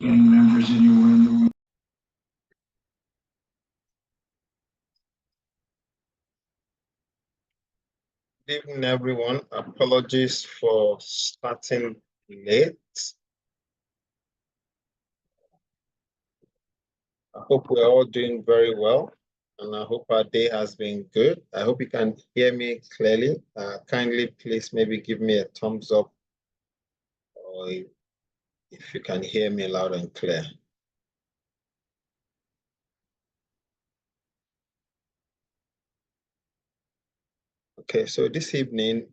gang members anywhere in the world. Good evening, everyone. Apologies for starting late. I hope we're all doing very well, and I hope our day has been good. I hope you can hear me clearly. Kindly, please, maybe give me a thumbs up, or if you can hear me loud and clear. Okay, so this evening,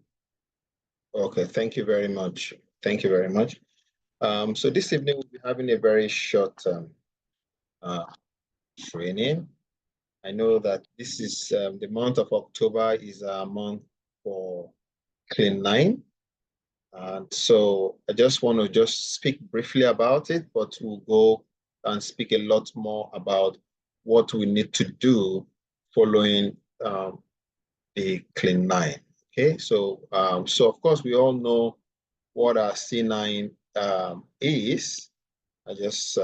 okay, thank you very much. Thank you very much. So this evening we'll be having a very short uh, training. I know that this is the month of October is a month for Clean 9. And so I just want to just speak briefly about it, but we'll go and speak a lot more about what we need to do following the Clean 9. Okay, so of course we all know what our C9 is. I just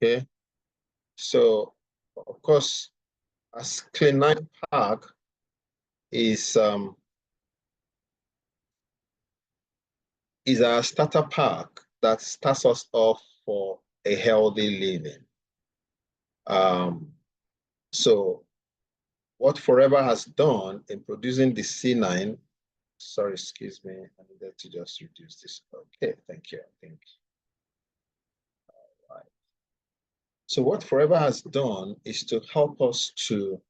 okay. So of course, as Clean 9 Park is our starter pack that starts us off for a healthy living. So what Forever has done in producing the C9, sorry, excuse me, I needed to just reduce this. Okay, thank you. Thank you. All right. So what Forever has done is to help us to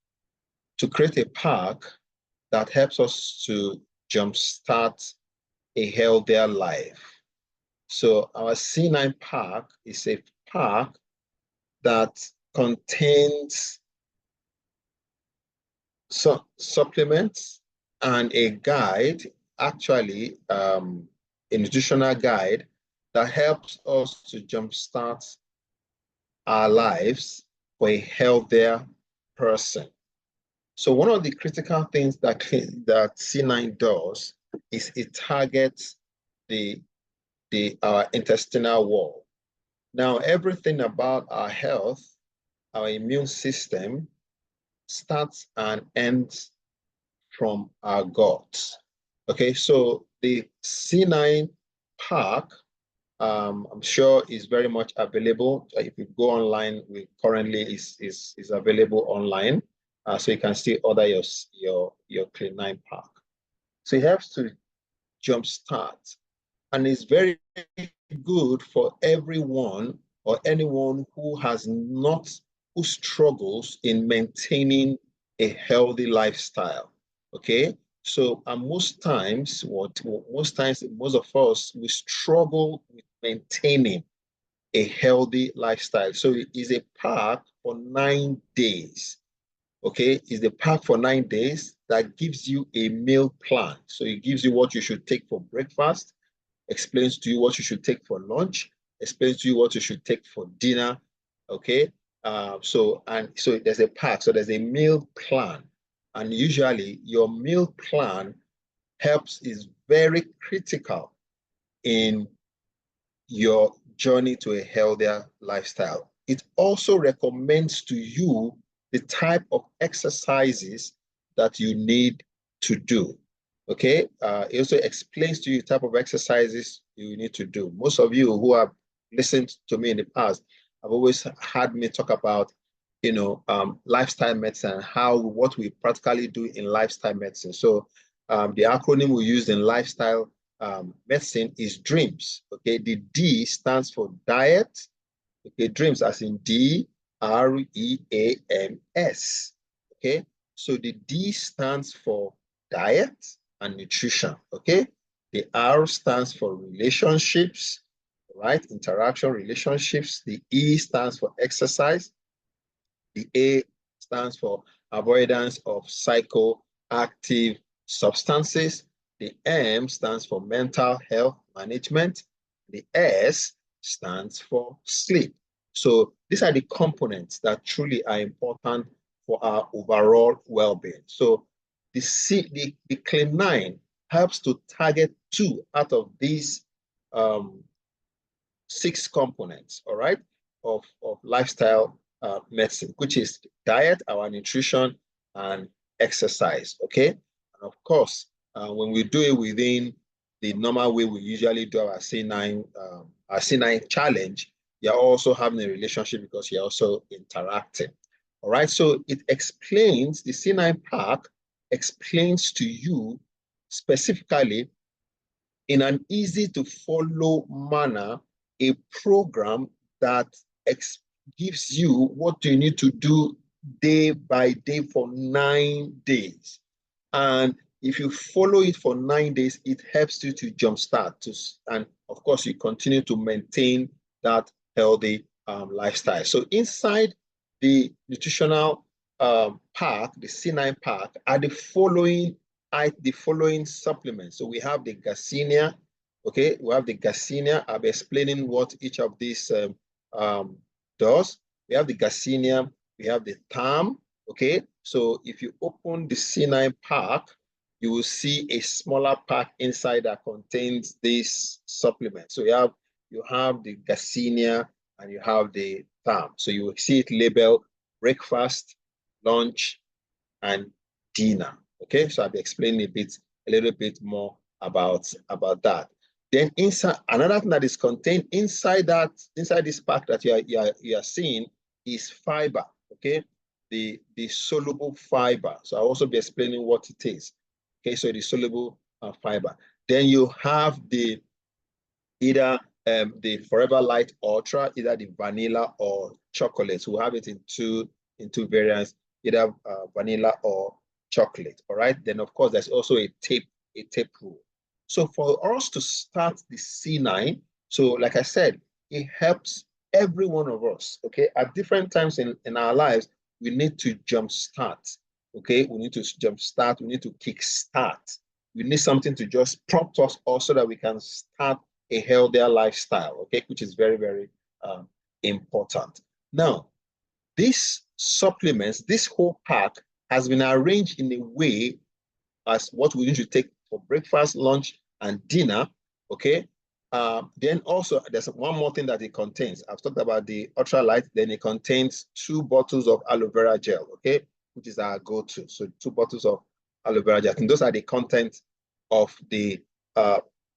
create a pack that helps us to jumpstart a healthier life. So our C9 pack is a pack that contains supplements and a guide, actually a nutritional guide that helps us to jumpstart our lives for a healthier person. So one of the critical things that C9 does is it targets our intestinal wall. Now, everything about our health, our immune system, starts and ends from our gut. Okay, so the C9 pack, I'm sure is very much available. If you go online, we currently is available online, so you can still order your Clean 9 pack. So it helps to jumpstart, and it's very good for everyone or anyone who struggles in maintaining a healthy lifestyle. Okay, so most of us, we struggle with maintaining a healthy lifestyle. So it is a pack for 9 days. Okay, it's the pack for 9 days that gives you a meal plan. So it gives you what you should take for breakfast, explains to you what you should take for lunch, explains to you what you should take for dinner. Okay. So there's a pack. So there's a meal plan. And usually your meal plan is very critical in your journey to a healthier lifestyle. It also recommends to you the type of exercises that you need to do. Okay, it also explains to you the type of exercises you need to do. Most of you who have listened to me in the past have always heard me talk about, lifestyle medicine, what we practically do in lifestyle medicine. So the acronym we use in lifestyle medicine is DREAMS. Okay, the D stands for diet. Okay, DREAMS as in DREAMS. Okay, so the D stands for diet and nutrition. Okay, the R stands for relationships, right? Interaction, relationships. The E stands for exercise. The A stands for avoidance of psychoactive substances. The M stands for mental health management. The S stands for sleep. So these are the components that truly are important for our overall well-being. So the Clean 9 helps to target 2 out of these 6 components, all right, of lifestyle medicine, which is diet, our nutrition, and exercise, okay? And of course, when we do it within the normal way we usually do our C9 challenge, you're also having a relationship because you're also interacting. All right, so it explains, the C9 pack explains to you specifically in an easy to follow manner a program that gives you what you need to do day by day for 9 days. And if you follow it for 9 days, it helps you to jumpstart and of course you continue to maintain that healthy lifestyle. So inside the nutritional pack, the C9 pack, are the following supplements. So we have the Garcinia, okay? We have the Garcinia. I'll be explaining what each of these does. We have the Garcinia, we have the Thyme, okay? So if you open the C9 pack, you will see a smaller pack inside that contains this supplement. So you have the Garcinia and you have the Thyme. So you will see it labeled breakfast, lunch, and dinner. Okay, so I'll be explaining a little bit more about that. Then inside, another thing that is contained inside this pack that you are seeing is fiber. Okay, the soluble fiber. So I'll also be explaining what it is. Okay, so the soluble fiber. Then you have either the Forever Light Ultra, either the vanilla or chocolate. So we have it in two variants, either vanilla or chocolate. All right. Then of course there's also a tape rule. So for us to start the C9, so like I said, it helps every one of us. Okay, at different times in our lives, we need to jumpstart. Okay, we need to jumpstart. We need to kickstart. We need something to just prompt us also that we can start a healthier lifestyle. Okay, which is very, very important. Now, these supplements, this whole pack has been arranged in a way as what we need to take for breakfast, lunch, and dinner. Okay. Then also there's one more thing that it contains. I've talked about the ultralight. Then it contains 2 bottles of aloe vera gel. Okay, which is our go-to. So 2 bottles of aloe vera gel. And those are the contents of the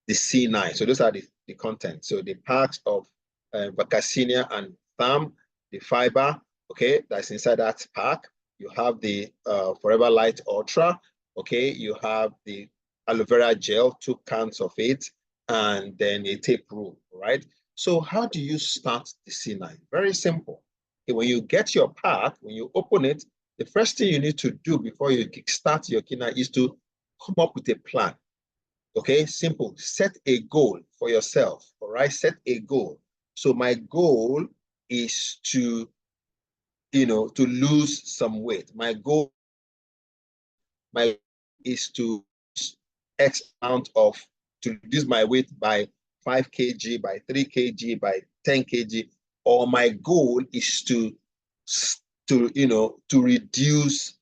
C9. So those are the contents. So the packs of Vaccinium and Thyme, the fiber. Okay, that's inside that pack. You have the Forever Light Ultra. Okay, you have the aloe vera gel, 2 cans of it, and then a tape rule, right? So how do you start the C9? Very simple. Okay, when you get your pack, when you open it, the first thing you need to do before you start your C9 is to come up with a plan. Okay, simple. Set a goal for yourself, all right? Set a goal. So my goal is to lose some weight. My goal is to X amount to reduce my weight by 5 kg, by 3 kg, by 10 kg, or my goal is to reduce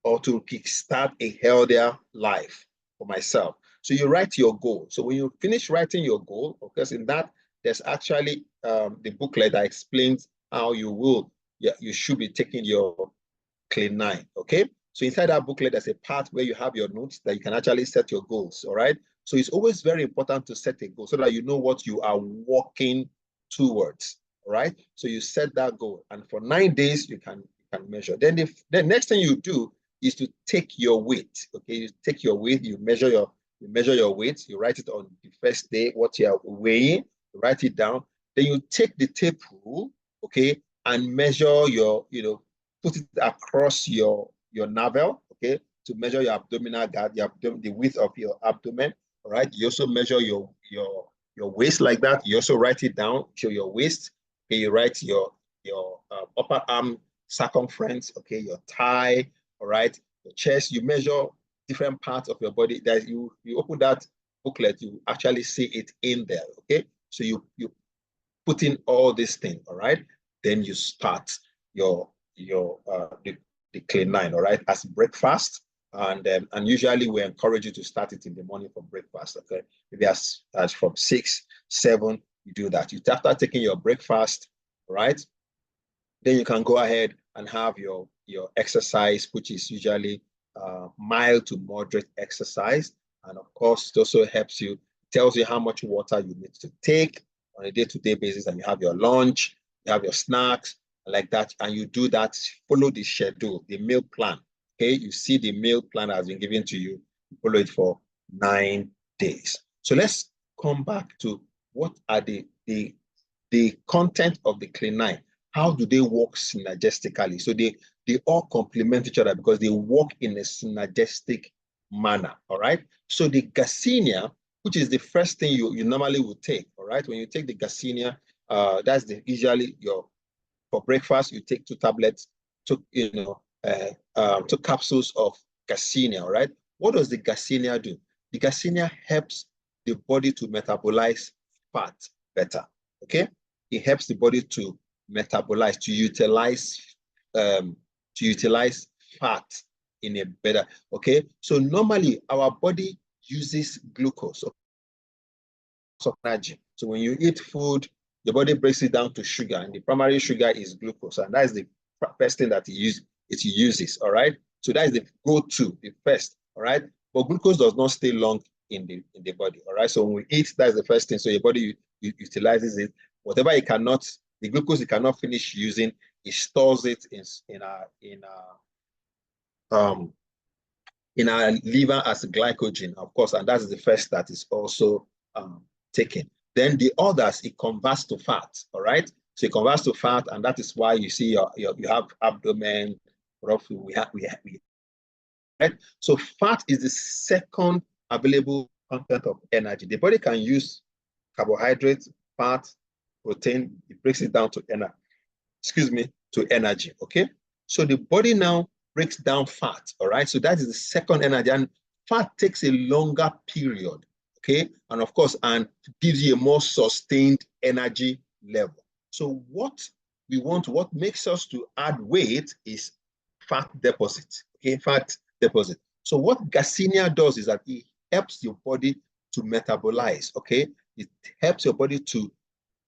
or to kickstart a healthier life for myself. So you write your goal. So when you finish writing your goal, because in that there's actually the booklet that explains how you should be taking your Clean 9. Okay. So inside that booklet, there's a part where you have your notes that you can actually set your goals. All right. So it's always very important to set a goal so that you know what you are working towards. All right. So you set that goal, and for 9 days you can measure. Then the next thing you do is to take your weight. Okay. You take your weight. You measure your weight. You write it on the first day what you are weighing. You write it down. Then you take the tape rule. Okay, and measure put it across your navel, okay, to measure your abdominal guard, the width of your abdomen. All right. You also measure your waist like that. You also write it down, show your waist. Okay, you write your upper arm circumference. Okay, your thigh. All right, your chest. You measure different parts of your body. That you open that booklet, you actually see it in there. Okay, so you put in all these things. All right, then you start the Clean 9, all right, as breakfast, And usually we encourage you to start it in the morning for breakfast. Okay, maybe as from 6, 7, you do that. After taking your breakfast, right? Then you can go ahead and have your exercise, which is usually mild to moderate exercise. And of course, it also helps you, tells you how much water you need to take on a day-to-day basis. And you have your lunch, you have your snacks, like that. And you do that, follow the schedule, the meal plan. Okay, you see the meal plan has been given to you, you follow it for 9 days. So let's come back to what are the content of the Clean 9. How do they work synergistically? So they all complement each other because they work in a synergistic manner. All right. So the Garcinia, which is the first thing you normally would take. All right. When you take the Garcinia, that's usually for breakfast, you take 2 tablets, 2 capsules of Garcinia. All right. What does the Garcinia do? The Garcinia helps the body to metabolize fat better. Okay. It helps the body to metabolize, to utilize fat in a better. Okay. So normally our body uses glucose of energy. So when you eat food, the body breaks it down to sugar, and the primary sugar is glucose, and that is the first thing that it uses. All right. So that is the go-to, the first. All right. But glucose does not stay long in the body. All right. So when we eat, that's the first thing. So your body utilizes it. Whatever it cannot, the glucose it cannot finish using, it stores it in our liver as glycogen, of course, and that's the first that is also taken. Then the others, it converts to fat, all right? So it converts to fat, and that is why you see you have abdomen, roughly, right? So fat is the second available content of energy. The body can use carbohydrates, fat, protein, it breaks it down to energy, okay? So the body now breaks down fat, all right? So that is the second energy, and fat takes a longer period, okay? And of course, and gives you a more sustained energy level. So what makes us to add weight is fat deposit, okay? Fat deposit. So what Garcinia does is that it helps your body to metabolize, okay? It helps your body to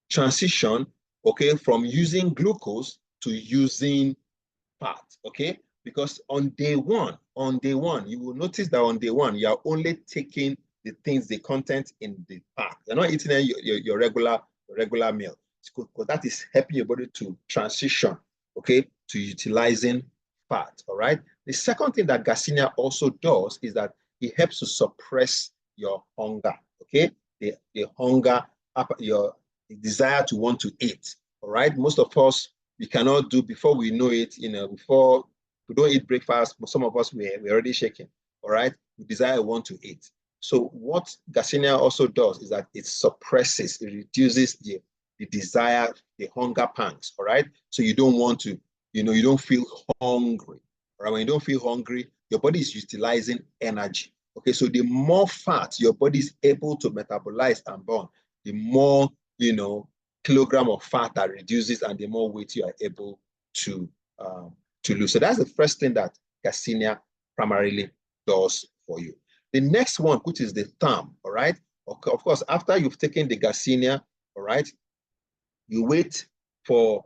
transition, okay, from using glucose to using fat, okay? Because on day one, you will notice that on day one, you are only taking the content in the pack. You're not eating your regular meal. Because that is helping your body to transition, okay, to utilizing fat, all right? The second thing that Garcinia also does is that it helps to suppress your hunger, okay? The hunger, your desire to want to eat, all right? Most of us, we cannot do before we know it, before we don't eat breakfast, but some of us, we're already shaking, all right? We desire want to eat. So what Garcinia also does is that it suppresses, it reduces the desire, the hunger pangs, all right? So you don't want to, you don't feel hungry, all right? When you don't feel hungry, your body is utilizing energy, okay? So the more fat your body is able to metabolize and burn, the more, kilogram of fat that reduces and the more weight you are able to lose. So that's the first thing that Garcinia primarily does for you. The next one, which is the thumb, all right? Okay, of course, after you've taken the Garcinia, all right, you wait for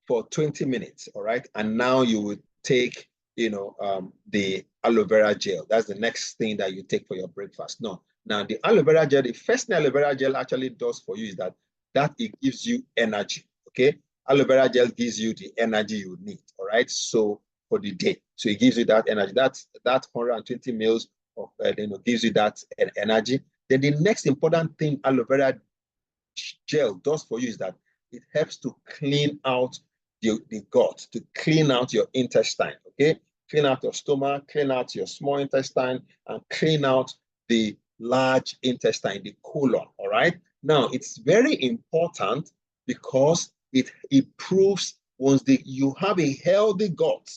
20 minutes, all right? And now you would take, the aloe vera gel. That's the next thing that you take for your breakfast. No, now the aloe vera gel, the first thing aloe vera gel actually does for you is that it gives you energy, okay? Aloe vera gel gives you the energy you need, all right? So for the day, so it gives you that energy. That 120 mils of, gives you that energy. Then the next important thing aloe vera gel does for you is that it helps to clean out the gut, to clean out your intestine, okay? Clean out your stomach, clean out your small intestine, and clean out the large intestine, the colon, all right? Now, it's very important because it improves once you have a healthy gut.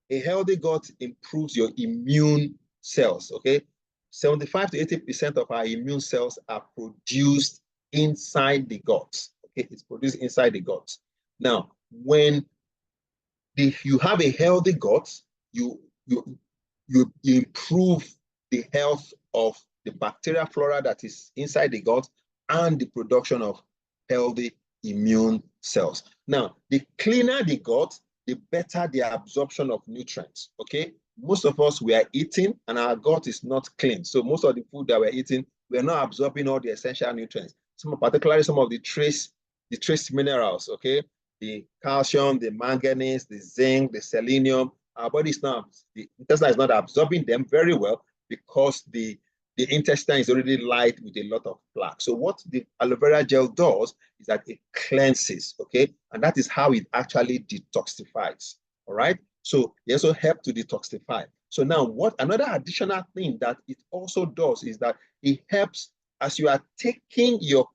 A healthy gut improves your immune cells, okay? 75 to 80% of our immune cells are produced inside the gut, okay? It's produced inside the gut. Now, when you have a healthy gut, you improve the health of the bacterial flora that is inside the gut and the production of healthy immune cells. Now, the cleaner the gut, the better the absorption of nutrients, okay? Most of us, we are eating and our gut is not clean. So most of the food that we're eating, we're not absorbing all the essential nutrients. Particularly some of the trace minerals, okay? The calcium, the manganese, the zinc, the selenium. Our body is not, the intestine is not absorbing them very well because the intestine is already light with a lot of plaque. So what the aloe vera gel does is that it cleanses, okay? And that is how it actually detoxifies, all right? So it also helps to detoxify. So now what another additional thing that it also does is that it helps as you are taking your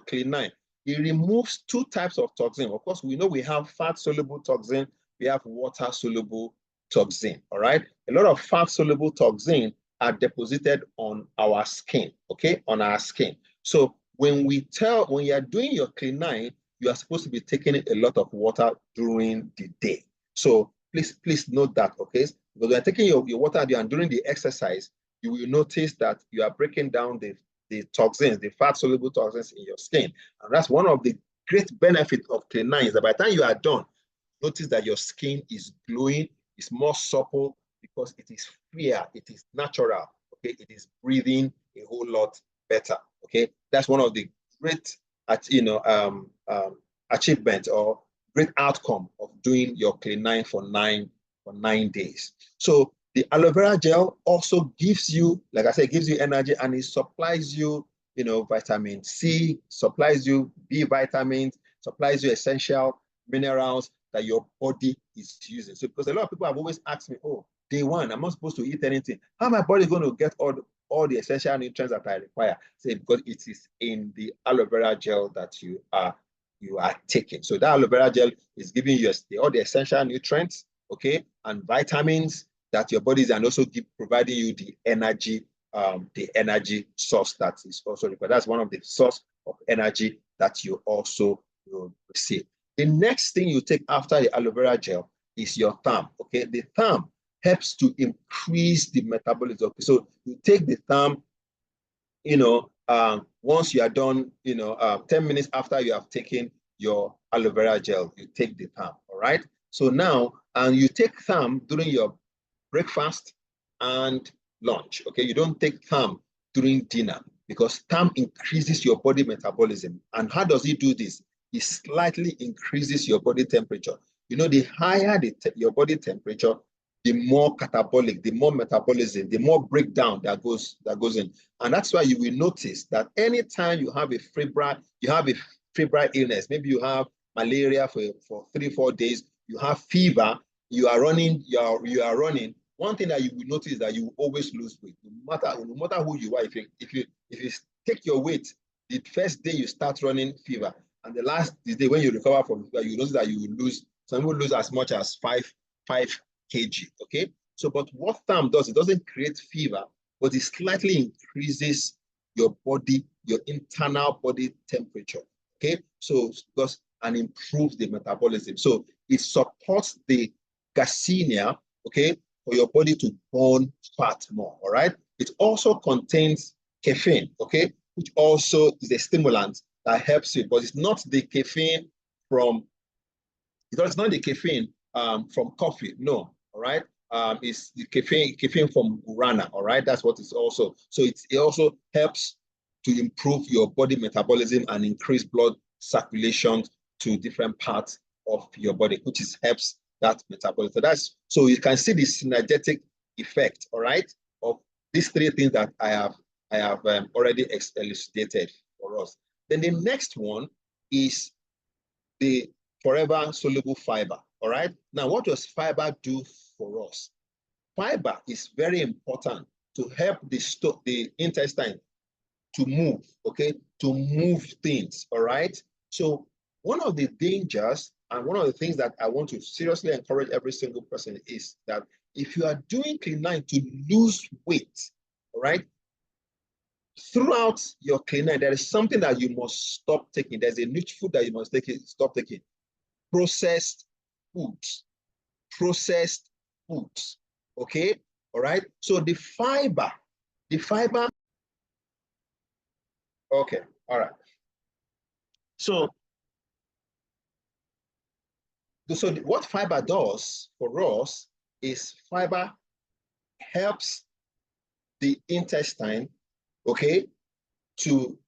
quinine, it removes two types of toxin. Of course, we know we have fat-soluble toxin, we have water-soluble toxin, all right? A lot of fat-soluble toxin are deposited on our skin, okay, on our skin. So when you are doing your quinine, you are supposed to be taking a lot of water during the day. So please note that, okay? Because when you're taking your water and during the exercise, you will notice that you are breaking down the toxins, the fat-soluble toxins in your skin. And that's one of the great benefits of quinine is that by the time you are done, notice that your skin is glowing, it's more supple because it is freer, it is natural, okay? It is breathing a whole lot better, okay? That's one of the great, achievement or great outcome of doing your quinine for nine days. So the aloe vera gel also gives you, like I said, gives you energy and it supplies you, vitamin C, supplies you B vitamins, supplies you essential minerals that your body is using. So because a lot of people have always asked me, oh, day one, I'm not supposed to eat anything. How my body is going to get all the essential nutrients that I require? Say because it is in the aloe vera gel that you are taking. So that aloe vera gel is giving you all the essential nutrients, okay, and vitamins that your body is, and also providing you the energy source that is also required. That's one of the source of energy that you also will receive. The next thing you take after the aloe vera gel is your thyme, okay? The thyme helps to increase the metabolism. Okay? So you take the thyme, once you are done, 10 minutes after you have taken your aloe vera gel, you take the thyme, all right? So now, and you take thyme during your breakfast and lunch, okay? You don't take thyme during dinner because thyme increases your body metabolism. And how does it do this? It slightly increases your body temperature. The higher your body temperature, the more catabolic, the more metabolism, the more breakdown that goes in. And that's why you will notice that anytime you have a febrile illness, maybe you have malaria for 3-4 days, you have fever, you are running. One thing that you will notice is that you will always lose weight, no matter who you are. If you take your weight, the first day you start running fever, and the day when you recover from fever, you notice that you will lose. Some people lose as much as 5 kg. Okay, so but what thyme does, it doesn't create fever, but it slightly increases your internal body temperature. Okay, so because and improves the metabolism. So it supports the glycemia, okay, for your body to burn fat more, all right? It also contains caffeine, okay, which also is a stimulant that helps you, but it's not the caffeine from, it's not the caffeine from coffee, no, all right? It's the caffeine from guarana, all right? That's what it's also. So it also helps to improve your body metabolism and increase blood circulation to different parts of your body, which helps that metabolism. So you can see the synergetic effect, all right, of these three things that I have already elucidated for us. Then the next one is the forever soluble fiber, all right? Now, what does fiber do for us? Fiber is very important to help the intestine to move, okay, to move things, all right? So one of the dangers and one of the things that I want to seriously encourage every single person is that if you are doing quinine to lose weight, all right, throughout your quinine, there is something that you must stop taking. There's a niche food that you must stop taking. Processed foods. Processed foods. Okay, all right. So the fiber, okay, all right. So, what fiber does for us is fiber helps the intestine, okay, to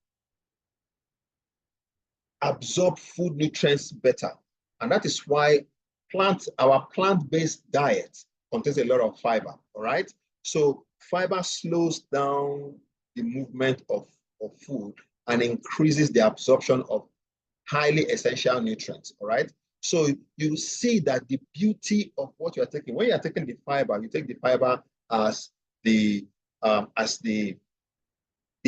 absorb food nutrients better. And that is why our plant-based diet contains a lot of fiber, all right? So fiber slows down the movement of food and increases the absorption of highly essential nutrients, all right? So you see that the beauty of what you're taking, when you're taking the fiber, you take the fiber as the as the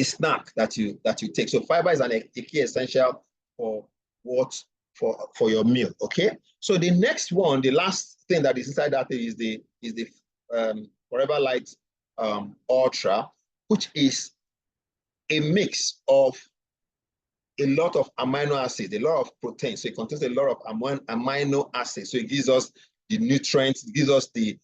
snack that you take. So fiber is a key essential for what for your meal. Okay. So the next one, the last thing that is inside that thing is the Forever Light Ultra, which is a mix of a lot of amino acids, a lot of protein. So it contains a lot of amino acids. So it gives us the nutrients, it gives us the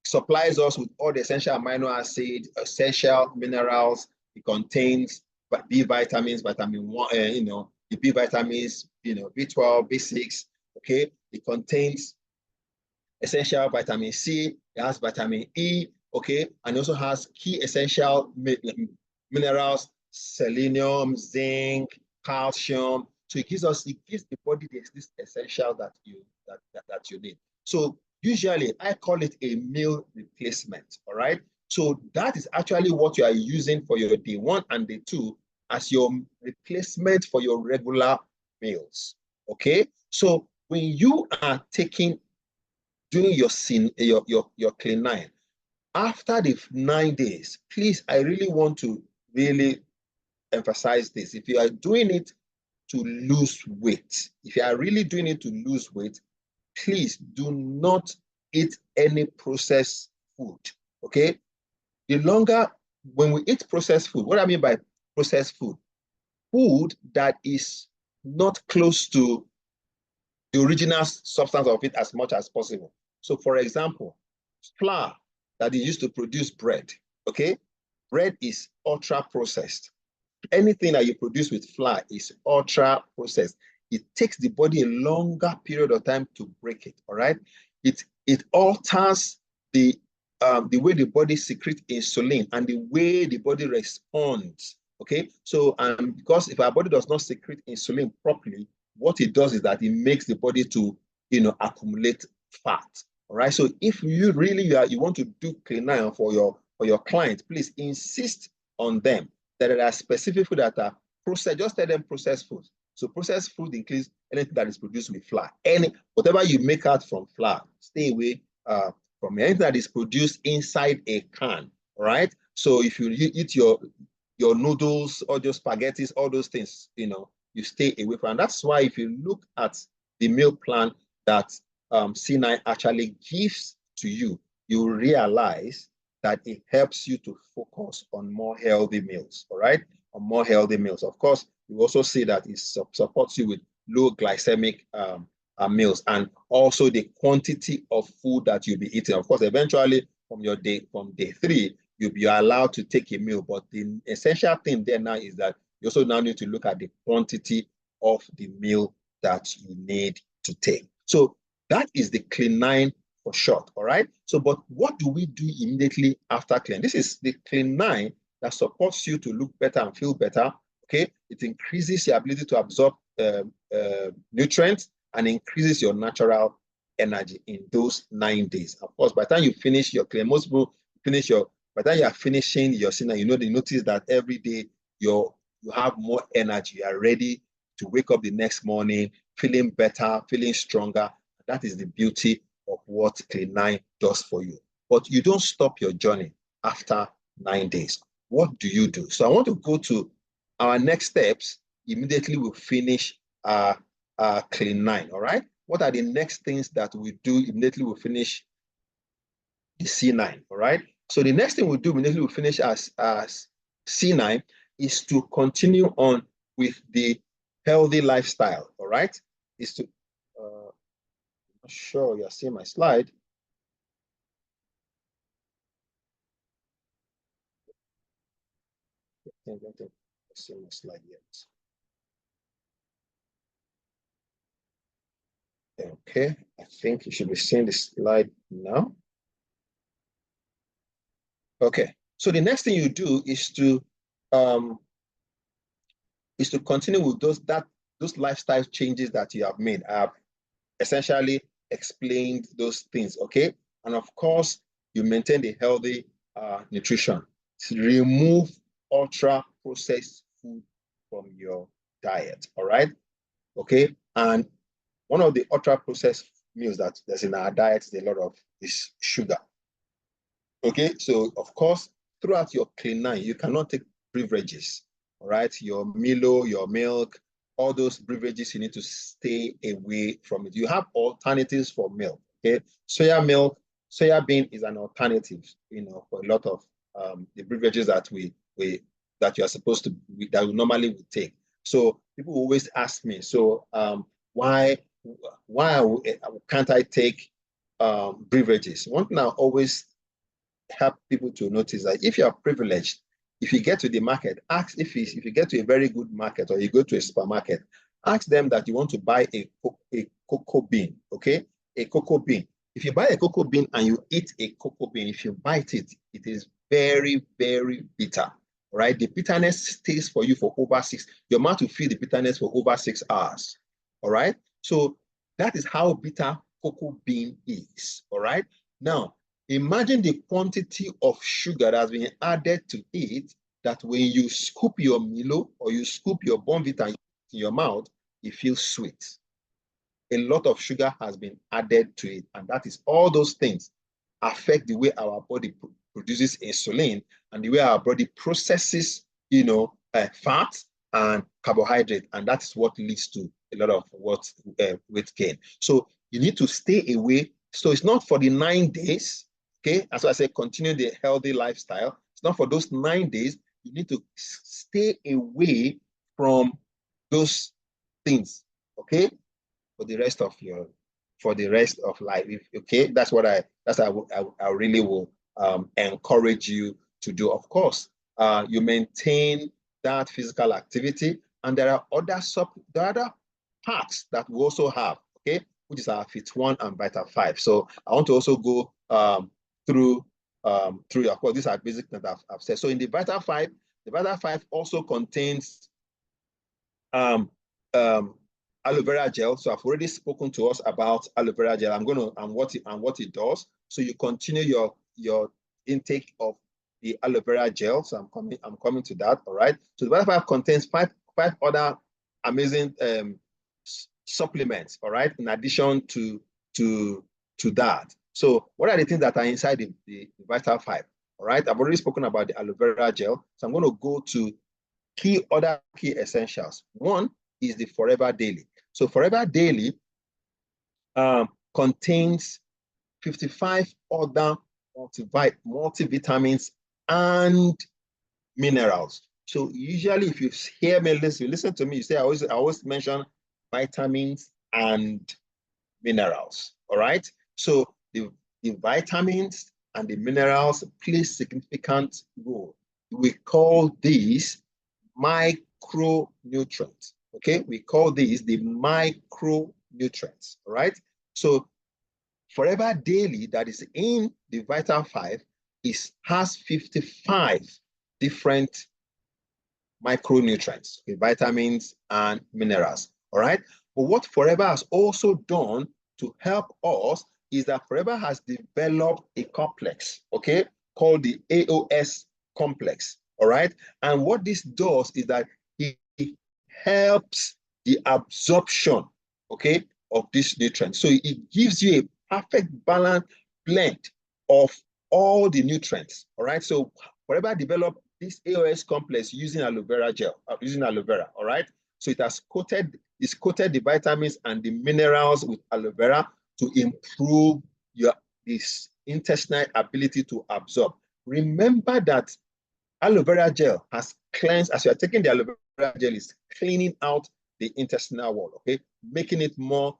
supplies us with all the essential amino acids, essential minerals. It contains B vitamins, vitamin one, the B vitamins, B12, B6. Okay, it contains essential vitamin C. It has vitamin E. Okay, and also has key essential minerals, selenium, zinc, calcium. So it gives the body this essential that you need. So usually I call it a meal replacement. All right. So that is actually what you are using for your day one and day two as your replacement for your regular meals. Okay. So when you are doing your clean nine, after the 9 days, please, I really want to really emphasize this. If you are doing it to lose weight, if you are really doing it to lose weight, please do not eat any processed food. Okay. The longer, when we eat processed food, what I mean by processed food, food that is not close to the original substance of it as much as possible. So, for example, flour that is used to produce bread, okay? Bread is ultra processed. Anything that you produce with flour is ultra processed. It takes the body a longer period of time to break it, all right? It alters the way the body secretes insulin and the way the body responds, okay? So, because if our body does not secrete insulin properly, what it does is that it makes the body to, accumulate fat, all right? So if you really you want to do clean iron for your client, please insist on them that there are specific food that are processed. Just tell them processed food. So processed food includes anything that is produced with flour. Whatever you make out from flour, stay away from anything that is produced inside a can. All right. So if you eat your noodles, or your spaghettis, all those things, you stay away from. And that's why if you look at the meal plan that C9 actually gives to you, you realize that it helps you to focus on more healthy meals, all right? On more healthy meals. Of course, you also see that it supports you with low glycemic meals, and also the quantity of food that you'll be eating. Of course, eventually from day three, you'll be allowed to take a meal. But the essential thing there now is that you also now need to look at the quantity of the meal that you need to take. So that is the clean nine for short, all right? So, but what do we do immediately after clean? This is the clean nine that supports you to look better and feel better, okay? It increases your ability to absorb nutrients and increases your natural energy in those 9 days. Of course, by the time you finish your clean, most people by the time you are finishing your clean, you notice that every day you have more energy. You are ready to wake up the next morning feeling better, feeling stronger. That is the beauty of what Clean 9 does for you. But you don't stop your journey after 9 days. What do you do? So I want to go to our next steps immediately we finish Clean 9, all right? What are the next things that we do immediately we finish the C9, all right? So the next thing we do immediately we finish as C9 is to continue on with the healthy lifestyle, all right? Is to sure you're seeing my slide. don't think I've seen my slide yet. Okay, I think you should be seeing the slide now. Okay, so the next thing you do is to continue with those lifestyle changes that you have made. I have essentially explained those things, okay? And of course, you maintain the healthy nutrition. Remove ultra processed food from your diet, all right? Okay, and one of the ultra processed meals that there's in our diet is a lot of is sugar. Okay, so of course, throughout your clean nine, you cannot take beverages, all right? Your Milo, your milk, all those beverages, you need to stay away from it. You have alternatives for milk, okay? Soya milk, soya bean is an alternative, for a lot of the beverages that you are supposed to, that we normally would take. So people always ask me, so why can't I take beverages? One thing I always help people to notice that if you are privileged, if you get to the market, ask if you get to a very good market or you go to a supermarket, ask them that you want to buy a cocoa bean, okay? A cocoa bean. If you buy a cocoa bean and you eat a cocoa bean, if you bite it, it is very, very bitter, right? The bitterness stays for you for over your mouth will feel the bitterness for over 6 hours, all right? So that is how bitter cocoa bean is, all right? Now, imagine the quantity of sugar that has been added to it, that when you scoop your Milo or you scoop your Bonvita in your mouth, it feels sweet. A lot of sugar has been added to it, and that is all those things affect the way our body produces insulin and the way our body processes, fat and carbohydrate, and that's what leads to a lot of weight gain. So you need to stay away. So it's not for the 9 days. Okay, as I say, continue the healthy lifestyle. It's not for those 9 days. You need to stay away from those things. Okay, for the rest of life. Okay, that's what I really will encourage you to do. Of course, you maintain that physical activity, and there are other parts that we also have. Okay, which is our Fit One and Vital 5. So I want to also go through of course, these are basic that I've said. So in the Vital 5, the Vital 5 also contains aloe vera gel. So I've already spoken to us about aloe vera gel. And what it does. So you continue your intake of the aloe vera gel. So I'm coming to that. All right. So the Vital 5 contains five other amazing supplements. All right. In addition to that. So what are the things that are inside the Vital 5? All right. I've already spoken about the aloe vera gel. So I'm going to go to other key essentials. One is the Forever Daily. So Forever Daily contains 55 other multivitamins and minerals. So usually if you hear me listen to me, you say I always mention vitamins and minerals. All right. So the vitamins and the minerals play significant role. We call these micronutrients. Okay, we call these the micronutrients. All right. So Forever Daily, that is in the Vital 5, has 55 different micronutrients, okay, vitamins and minerals. All right. But what Forever has also done to help us is that Forever has developed a complex, okay, called the AOS complex. All right. And what this does is that it helps the absorption, okay, of these nutrients. So it gives you a perfect balanced blend of all the nutrients. All right. So Forever developed this AOS complex using aloe vera gel, using aloe vera. All right. So it's coated the vitamins and the minerals with aloe vera to improve this intestinal ability to absorb. Remember that aloe vera gel has cleansed, as you are taking the aloe vera gel, is cleaning out the intestinal wall, okay, making it more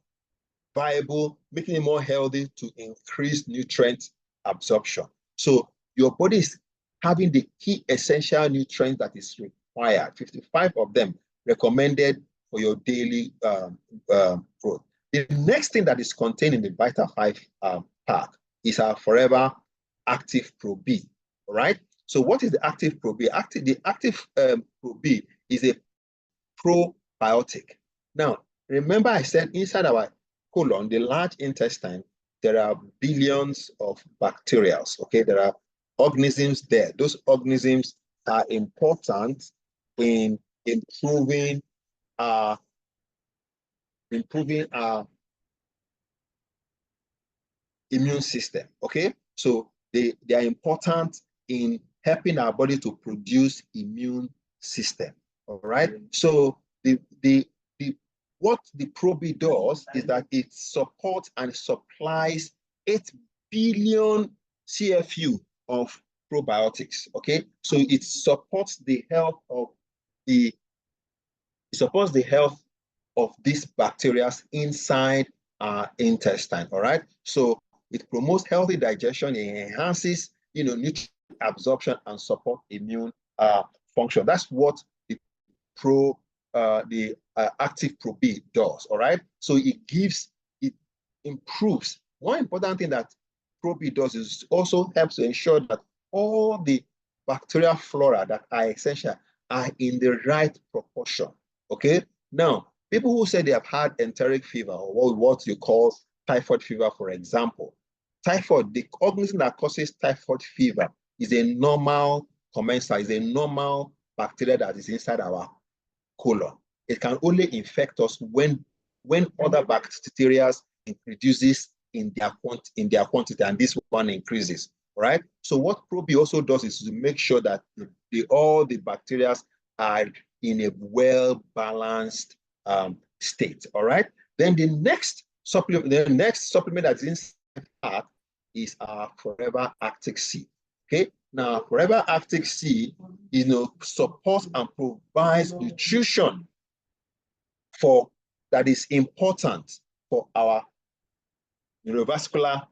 viable, making it more healthy to increase nutrient absorption. So your body is having the key essential nutrients that is required, 55 of them recommended for your daily growth. The next thing that is contained in the Vita 5 pack is our Forever Active Pro B, all right? So what is the Active Pro B? The Active Pro B is a probiotic. Now, remember I said inside our colon, the large intestine, there are billions of bacteria, okay? There are organisms there. Those organisms are important in improving our immune system, okay? So they are important in helping our body to produce immune system, all right? So what the Probi does is that it supports and supplies 8 billion CFU of probiotics, okay? So it supports the health of these bacteria inside our intestine, all right? So it promotes healthy digestion, it enhances, nutrient absorption and support immune function. That's what the Active Pro B does, all right? So it improves. One important thing that Pro B does is also helps to ensure that all the bacterial flora that are essential are in the right proportion, okay? Now, people who say they have had enteric fever, or what you call typhoid fever, for example, typhoid, the organism that causes typhoid fever is a normal commensal, is a normal bacteria that is inside our colon. It can only infect us when other bacteria reduces in their quantity, and this one increases. Right. So what Probi also does is to make sure that all the bacteria are in a well-balanced state. All right. Then the next supplement that's inside is our Forever Arctic Sea. Okay. Now, Forever Arctic Sea, supports and provides nutrition that is important for our neurovascular,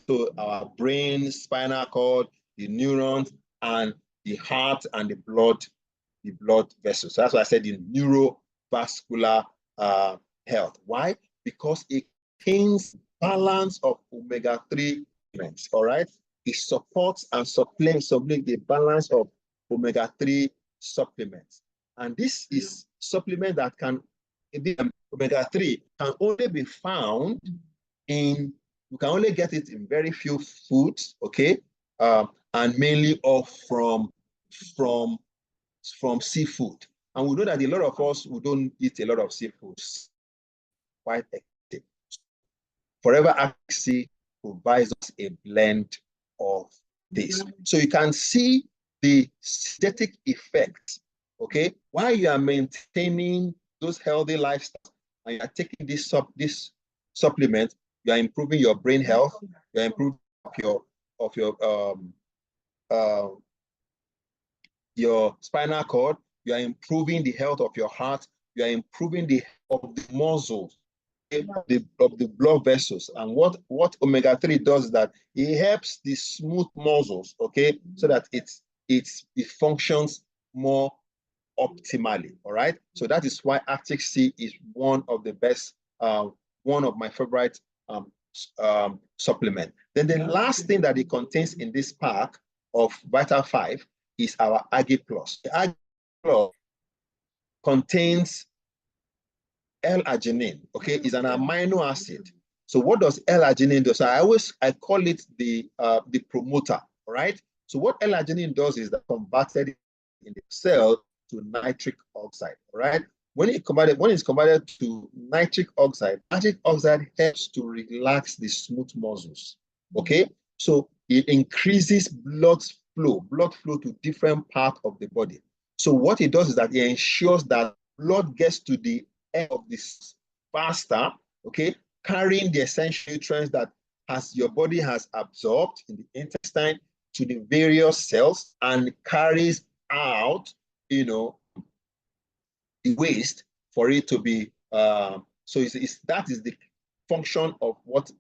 so our brain, spinal cord, the neurons, and the heart and the blood vessels. So that's why I said the neurovascular health. Why? Because it contains balance of omega-3 elements, all right? It supports and supplements the balance of omega-3 supplements. And this is supplement that omega-3 can only be found you can only get it in very few foods, okay? And mainly from seafood. And we know that a lot of us who don't eat a lot of seafood, quite active. Forever Axi provides us a blend of this. So you can see the synthetic effects, okay? While you are maintaining those healthy lifestyles and you are taking this supplement, you are improving your brain health, you are improving your spinal cord, you are improving the health of your heart, you are improving the health of the muscles, of the blood vessels. And what omega-3 does is that it helps the smooth muscles, okay, so that it functions more optimally. All right. So that is why Arctic Sea is one of the best, one of my favorite supplement. Then the last thing that it contains in this pack of Vita 5 is our Agi Plus. The Agi Plus contains L-arginine, okay, is an amino acid. So what does L-arginine do? So I call it the promoter, all right? So what L-arginine does is that converted in the cell to nitric oxide, all right? When it's converted to nitric oxide helps to relax the smooth muscles, okay? So it increases blood flow to different parts of the body. So what it does is that it ensures that blood gets to the end of this faster, okay, carrying the essential nutrients that your body has absorbed in the intestine to the various cells and carries out, the waste for it to be. So that is the function of what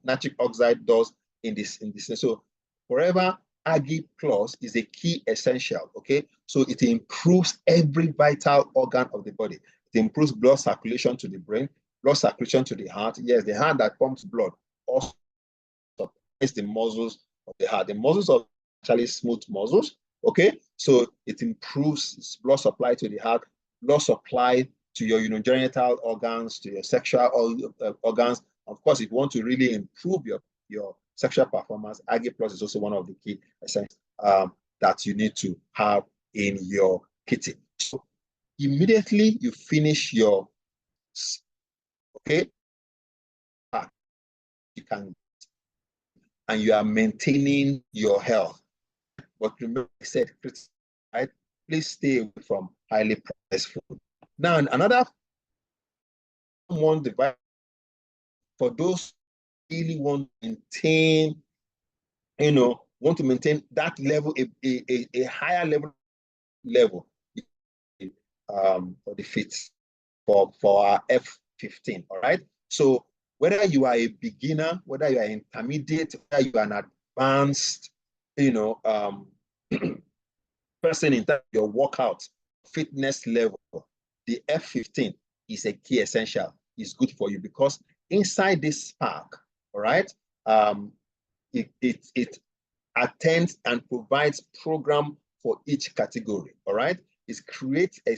nitric oxide does in this. So Forever Agi Plus is a key essential, okay? So it improves every vital organ of the body. It improves blood circulation to the brain, blood circulation to the heart. Yes, the heart that pumps blood also supplies the muscles of the heart. The muscles are actually smooth muscles, okay? So it improves blood supply to the heart, blood supply to your genital organs, to your sexual organs. Of course, if you want to really improve your sexual performance, Agi Plus is also one of the key essentials that you need to have in your kitchen. So immediately you finish your, okay, you can, and you are maintaining your health. But remember, I said, right? Please stay away from highly processed food. Now, another one device for those who really want to maintain, want to maintain that level, a higher level for the fit for our F15. All right. So whether you are a beginner, whether you are intermediate, whether you are an advanced, person in terms of your workout fitness level, the F15 is a key essential. It's good for you because inside this Spark, all right, it attends and provides program for each category. All right, it creates a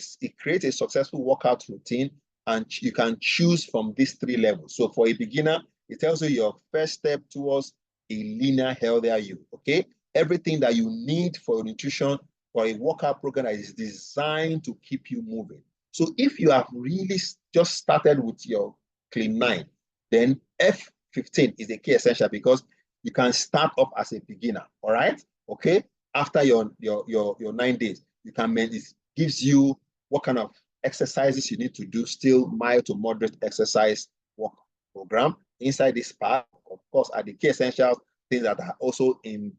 successful workout routine, and you can choose from these three levels. So for a beginner, it tells you your first step towards a leaner, healthier you. Okay, everything that you need for your nutrition for a workout program that is designed to keep you moving. So if you have really just started with your Clean 9, then F15 is a key essential because you can start off as a beginner, all right? Okay, after your 9 days, you can it gives you what kind of exercises you need to do, still mild to moderate exercise work program inside this part. Of course, are the key essentials, things that are also in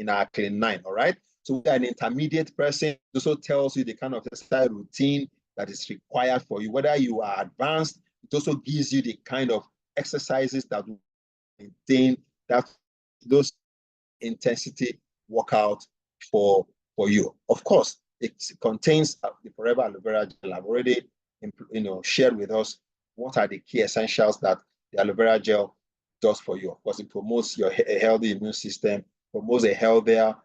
our Clean 9, all right? So an intermediate person also tells you the kind of exercise routine that is required for you. Whether you are advanced, it also gives you the kind of exercises that will maintain those intensity workout for you. Of course, it contains the Forever Aloe Vera Gel. I've already shared with us what are the key essentials that the aloe vera gel does for you. Of course, it promotes a healthy immune system, promotes a healthier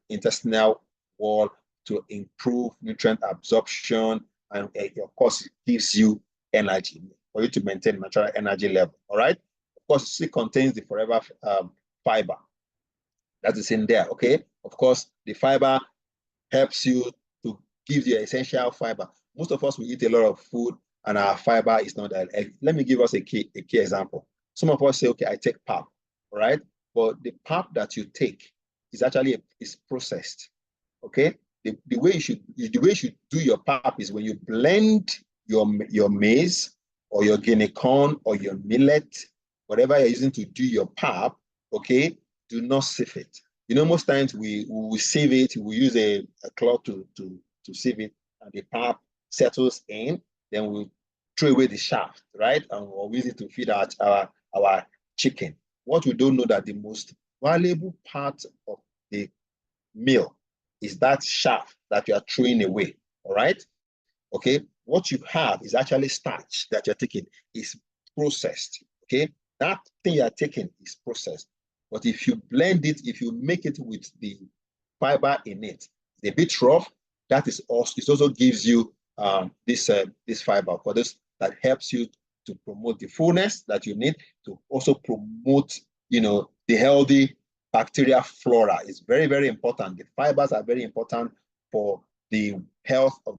intestinal wall to improve nutrient absorption, and of course, it gives you energy for you to maintain natural energy level. All right. Of course, it still contains the Forever fiber that is in there. Okay. Of course, the fiber helps you to give you essential fiber. Most of us, we eat a lot of food and our fiber is not that. Let me give us a key example. Some of us say, okay, I take pap, right? But the pap that you take is actually is processed. Okay, the way you should do your pap is when you blend your maize or your guinea corn or your millet, whatever you're using to do your pap. Okay, do not sieve it. Most times we sieve it. We use a cloth to sieve it, and the pap settles in. Then we throw away the shaft, right? And we'll use it to feed our chicken. What we don't know that the most valuable part of the meal is that shaft that you are throwing away. All right. Okay. What you have is actually starch that you're taking is processed. Okay. That thing you're taking is processed. But if you blend it, if you make it with the fiber in it, it's a bit rough. That is also, it also gives you this fiber for this that helps you to promote the fullness that you need, to also promote the healthy bacteria flora. Is very, very important. The fibers are very important for the health of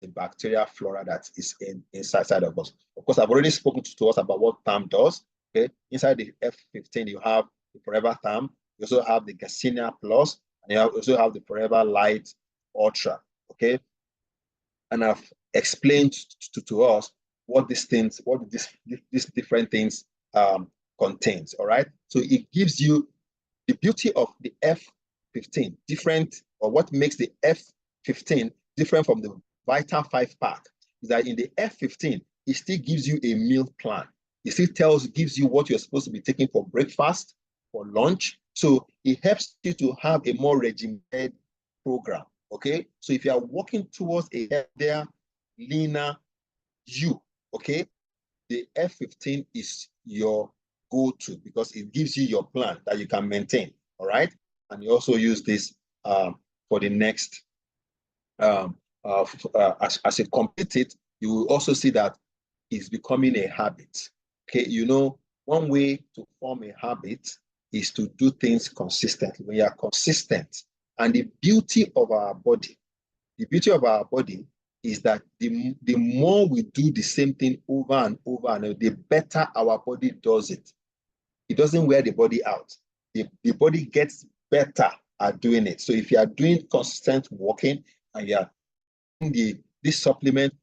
the bacteria flora that is inside of us. Of course, I've already spoken to us about what TAM does. Okay, inside the F15, you have the Forever TAM. You also have the Garcinia Plus, and you also have the Forever Light Ultra. Okay, and I've explained to us what these things, what these different things contains. All right, so it gives you the beauty of the F15 different, or what makes the F15 different from the Vital 5 pack is that in the F15, it still gives you a meal plan. It still gives you what you're supposed to be taking for breakfast, for lunch. So it helps you to have a more regimented program. Okay. So if you are working towards a healthier, leaner you, okay, the F15 is your go-to because it gives you your plan that you can maintain. All right. And you also use this for the next as you complete it, you will also see that it's becoming a habit. Okay, you know, one way to form a habit is to do things consistently. When you are consistent, and the beauty of our body is that the more we do the same thing over and over and over, the better our body does it. It doesn't wear the body out. The body gets better at doing it. So if you are doing consistent walking and you are this supplement,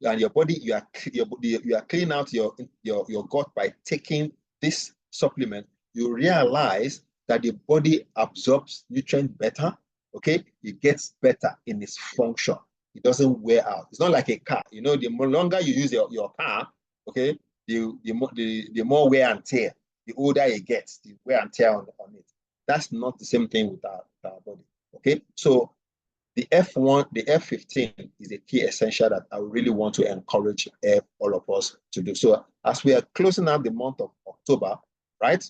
and your body, you are cleaning out your gut by taking this supplement, you realize that the body absorbs nutrients better. Okay, it gets better in its function. It doesn't wear out. It's not like a car. You know, the longer you use your car, okay, the more wear and tear. The older it gets, the wear and tear on it. That's not the same thing with our body. Okay, so the F1, the F15 is a key essential that I really want to encourage all of us to do. So as we are closing out the month of October, right,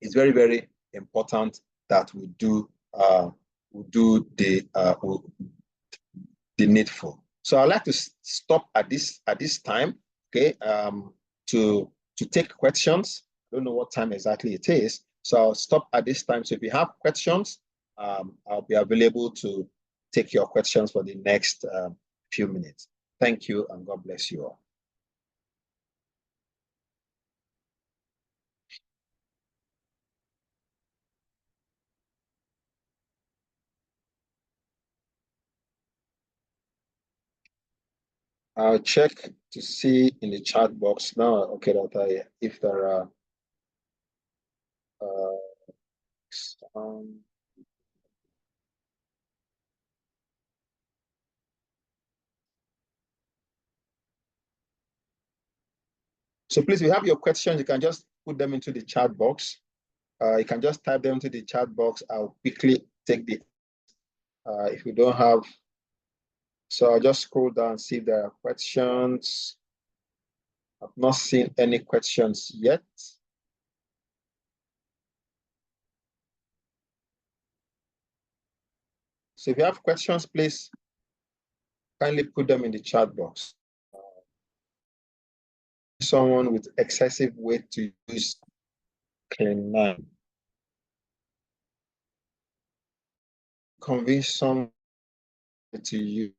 it's very, very important that the needful. So I'd like to stop at this time, okay, to take questions. I don't know what time exactly it is, so I'll stop at this time. So if you have questions, I'll be available to take your questions for the next few minutes. Thank you, and God bless you all. I'll check to see in the chat box now. Okay, if there are um, so please, if you have your questions, you can just put them into the chat box. You can just type them into the chat box. I'll quickly take the, if you don't have, so I'll just scroll down and see if there are questions. I've not seen any questions yet. So if you have questions, please kindly put them in the chat box. Someone with excessive weight to use Clean9. Convince someone to use.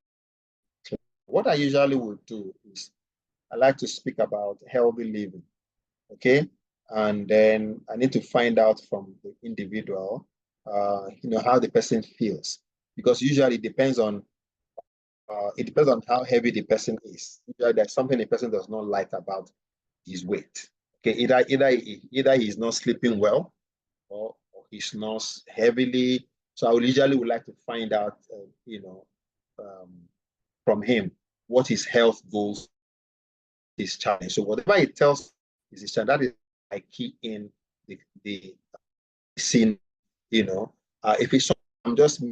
What I usually would do is I like to speak about healthy living, okay? And then I need to find out from the individual, how the person feels, because usually it depends on how heavy the person is. Usually there's something the person does not like about his weight. Okay, either he's not sleeping well, or he snores heavily. So I usually would like to find out, um, from him what his health goals, his challenge. So whatever he tells is his challenge. That is I key in the scene. If it's I'm just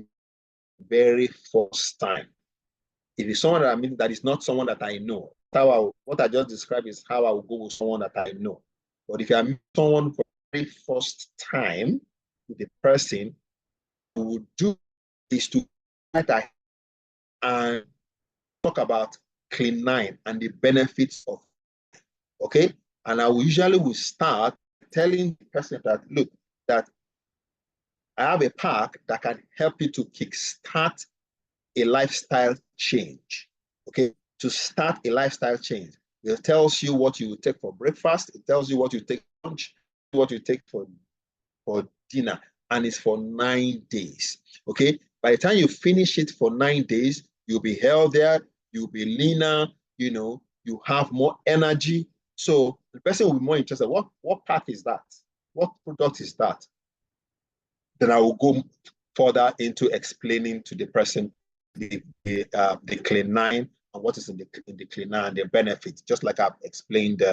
very first time. If it's someone that that is not someone that I know, what I just described is how I will go with someone that I know. But if I meet someone for the very first time with the person, what we would do is to and talk about Clean9 and the benefits of, okay? And I will start telling the person that, look, that I have a pack that can help you to kickstart a lifestyle change, okay? To start a lifestyle change. It tells you what you take for breakfast. It tells you what you take for lunch, what you take for dinner, and it's for 9 days, okay? By the time you finish it for 9 days, you'll be healthier, you'll be leaner, you have more energy. So the person will be more interested. What pack is that? What product is that? Then I will go further into explaining to the person the Clean9 and what is in the Clean9 and the benefits, just like I've explained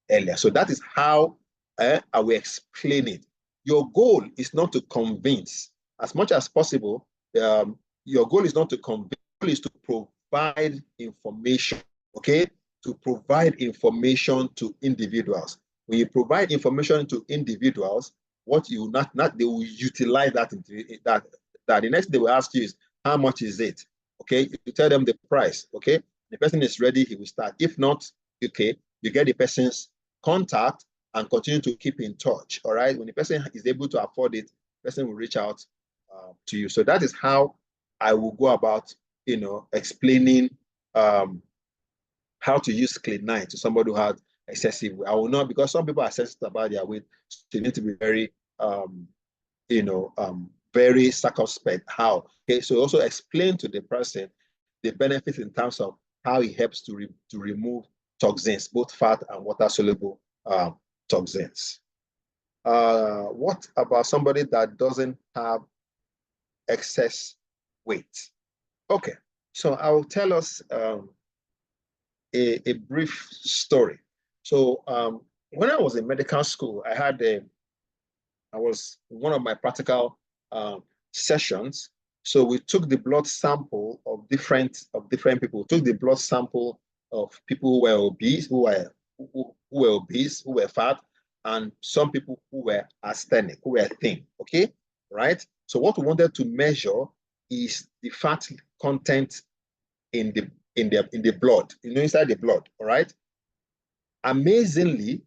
earlier. So that is how I will explain it. your goal is not to convince. As much as possible, your goal is not to convince, your goal is to provide information, okay? To provide information to individuals. When you provide information to individuals, what you not they will utilize that that the next thing they will ask you is how much is it? Okay, you tell them the price. Okay, the person is ready, he will start. If not, okay, you get the person's contact and continue to keep in touch. All right, when the person is able to afford it, the person will reach out to you. So that is how I will go about, explaining how to use clean 9 to somebody who has excessive weight. I will not, because some people are sensitive about their weight, so they need to be very very circumspect. How? Okay, so also explain to the person the benefits in terms of how it helps to remove toxins, both fat and water soluble toxins. What about somebody that doesn't have excess weight? Okay, so I will tell us a brief story. So when I was in medical school, I was one of my practical sessions. So we took the blood sample of different people. We took the blood sample of people who were obese, who were obese, who were fat, and some people who were asthenic, who were thin. Okay, right? So what we wanted to measure is the fat content in the blood, inside the blood. All right. Amazingly,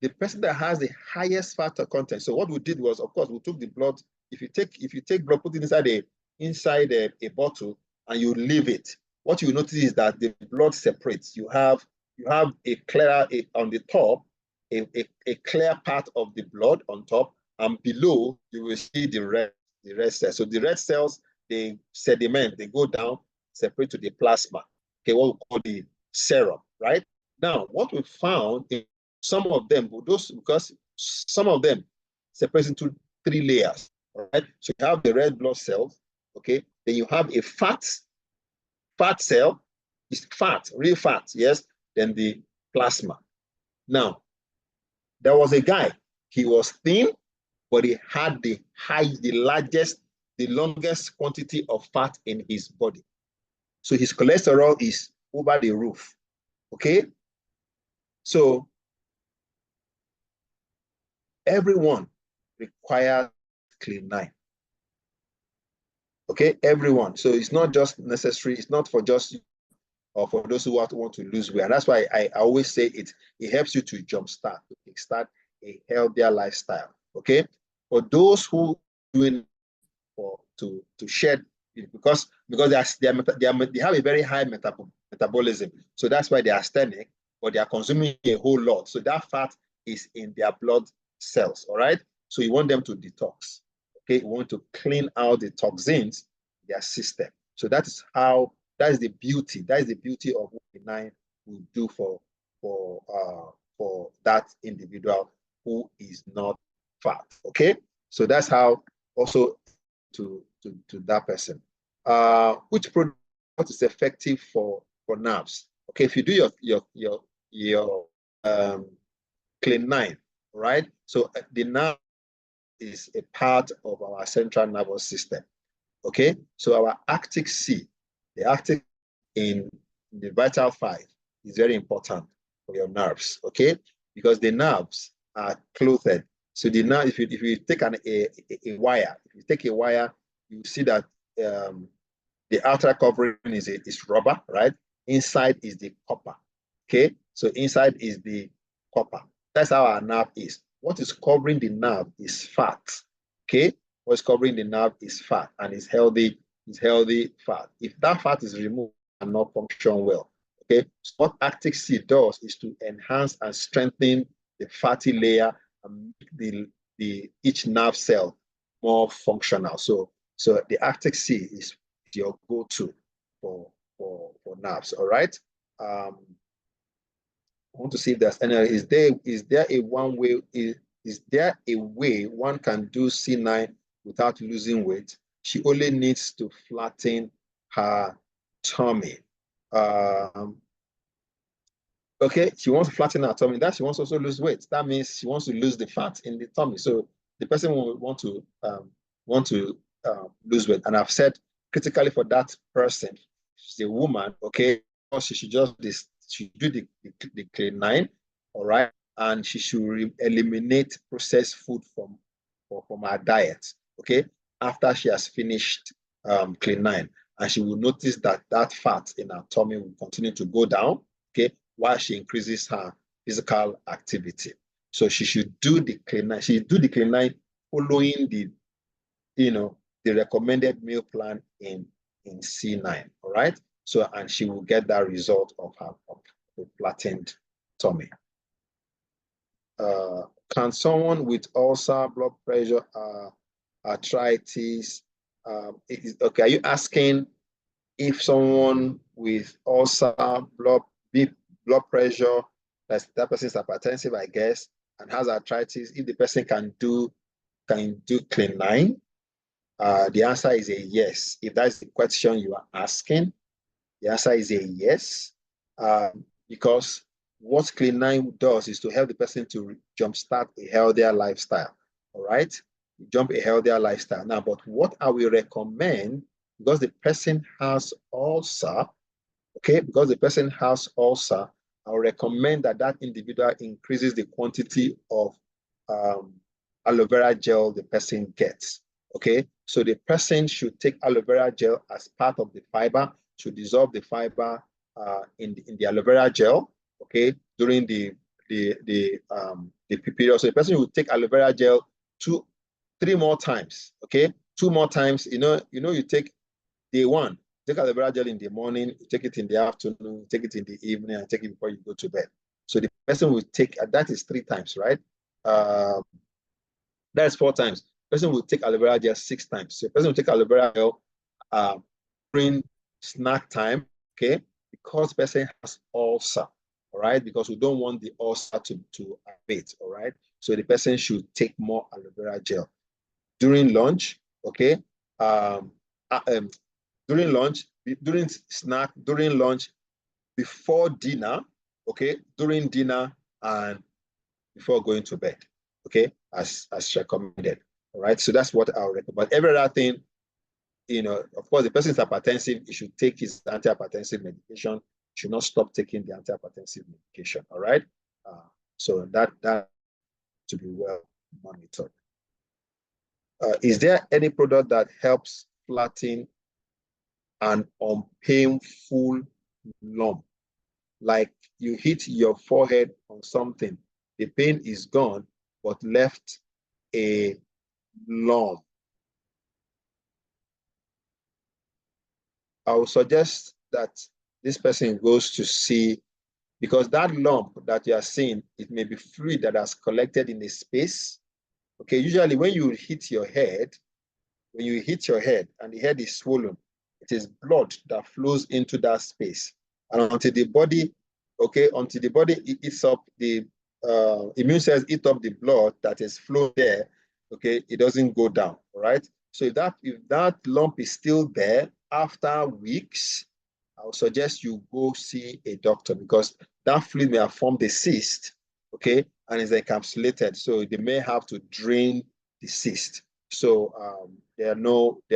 the person that has the highest fat content. So what we did was, of course, we took the blood. If you take blood, put it inside a bottle, and you leave it, what you notice is that the blood separates. You have a clear on the top, a clear part of the blood on top, and below you will see the red cells. So the red cells, they sediment, they go down, separate to the plasma. Okay, what we call the serum, right? Now, what we found is some of them, because some of them separate into 3 layers. All right. So you have the red blood cells. Okay. Then you have a fat cell. It's fat, real fat. Yes. Then the plasma. Now, there was a guy. He was thin, but he had the largest, the longest quantity of fat in his body. So his cholesterol is over the roof. Okay. So everyone requires clean 9. Okay, everyone. So it's not just necessary. It's not for just or for those who want to lose weight. And that's why I always say it helps you to jumpstart, to start a healthier lifestyle. Okay, for those who doing to shed, because they have a very high metabolism. So that's why they are asthenic, but they are consuming a whole lot. So that fat is in their blood cells. All right. So you want them to detox. Okay, you want to clean out the toxins in their system. So that is the beauty. That is the beauty of what K9 will do for that individual who is not fat. Okay, so that's how also to that person. Which product is effective for nerves? Okay, if you do your clean 9, right? So the nerve is a part of our central nervous system. Okay, so our Arctic C, the Arctic in the vital 5 is very important for your nerves. Okay, because the nerves are clothed. So the nerve, if you take a wire, if you take a wire, you see that the outer covering is rubber, right? Inside is the copper. Okay, so inside is the copper. That's how our nerve is. What is covering the nerve is fat. Okay, what's covering the nerve is fat, and it's healthy fat. If that fat is removed, it cannot function well. Okay, so what Arctic Sea does is to enhance and strengthen the fatty layer and make each nerve cell more functional. So the Arctic Sea is your go-to for nerves. All right. I want to see if there's any. Is there a one way? Is there a way one can do C9 without losing weight? She only needs to flatten her tummy. Okay, she wants to flatten her tummy. That she wants to also lose weight. That means she wants to lose the fat in the tummy. So the person will want to lose weight. And I've said critically for that person, she's a woman, okay, she should just she do the clean 9, all right, and she should eliminate processed food from her diet, okay, after she has finished clean 9, and she will notice that that fat in her tummy will continue to go down, okay, while she increases her physical activity. So she should do the clean 9. She do the clean 9 following the the recommended meal plan in C9. All right. So and she will get that result of her flattened tummy. Can someone with ulcer, blood pressure, arthritis, okay, are you asking if someone with ulcer, blood pressure, that person is hypertensive, I guess, and has arthritis, if the person can do clean 9? The answer is a yes. If that's the question you are asking, the answer is a yes. Because what Clean 9 does is to help the person to jumpstart a healthier lifestyle. All right? Jump a healthier lifestyle. Now, but what I will recommend, because the person has ulcer, okay, because the person has ulcer, I'll recommend that that individual increases the quantity of aloe vera gel the person gets. Okay, so the person should take aloe vera gel as part of the fiber, should dissolve the fiber in the aloe vera gel. Okay, during the period. So the person will take aloe vera gel 3 more times. Okay, 2 more times. You take day 1. Take aloe vera gel in the morning, you take it in the afternoon, you take it in the evening, and take it before you go to bed. So the person will take, that is 3 times, right? That's 4 times. The person will take aloe vera gel 6 times. So the person will take aloe vera gel during snack time, okay? Because the person has ulcer, all right? Because we don't want the ulcer to abate, all right? So the person should take more aloe vera gel. During lunch, okay? During lunch, during snack, during lunch, before dinner, okay? During dinner and before going to bed, okay? As recommended, all right? So that's what I'll recommend. But every other thing, of course, the person is hypertensive, he should take his antihypertensive medication, should not stop taking the antihypertensive medication, all right? So that to be well monitored. Is there any product that helps flatten an unpainful lump? Like you hit your forehead on something, the pain is gone, but left a lump. I would suggest that this person goes to see, because that lump that you are seeing, it may be fluid that has collected in a space. Okay, usually when you hit your head, and the head is swollen, it is blood that flows into that space. And until the body eats up the immune cells eat up the blood that is flowing there, okay, it doesn't go down, all right? So if that lump is still there after weeks, I would suggest you go see a doctor, because that fluid may have formed a cyst, okay, and is encapsulated. So they may have to drain the cyst. So there are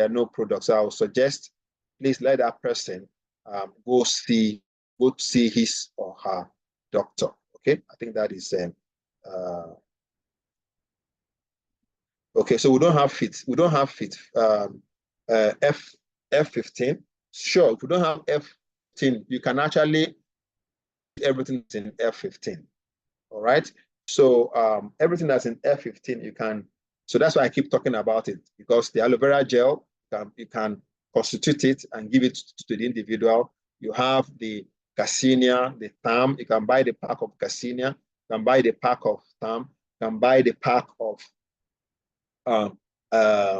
no products. So I would suggest, please let that person go see his or her doctor. Okay, I think that is okay. So we don't have fit. We don't have fit. F15. Sure, if we don't have F15, you can actually everything that's in F15. All right. So everything that's in F15, you can. So that's why I keep talking about it, because the aloe vera gel, you can constitute it and give it to the individual. You have the Cassinia, the thyme. You can buy the pack of Cassinia. You can buy the pack of thyme. You can buy the pack of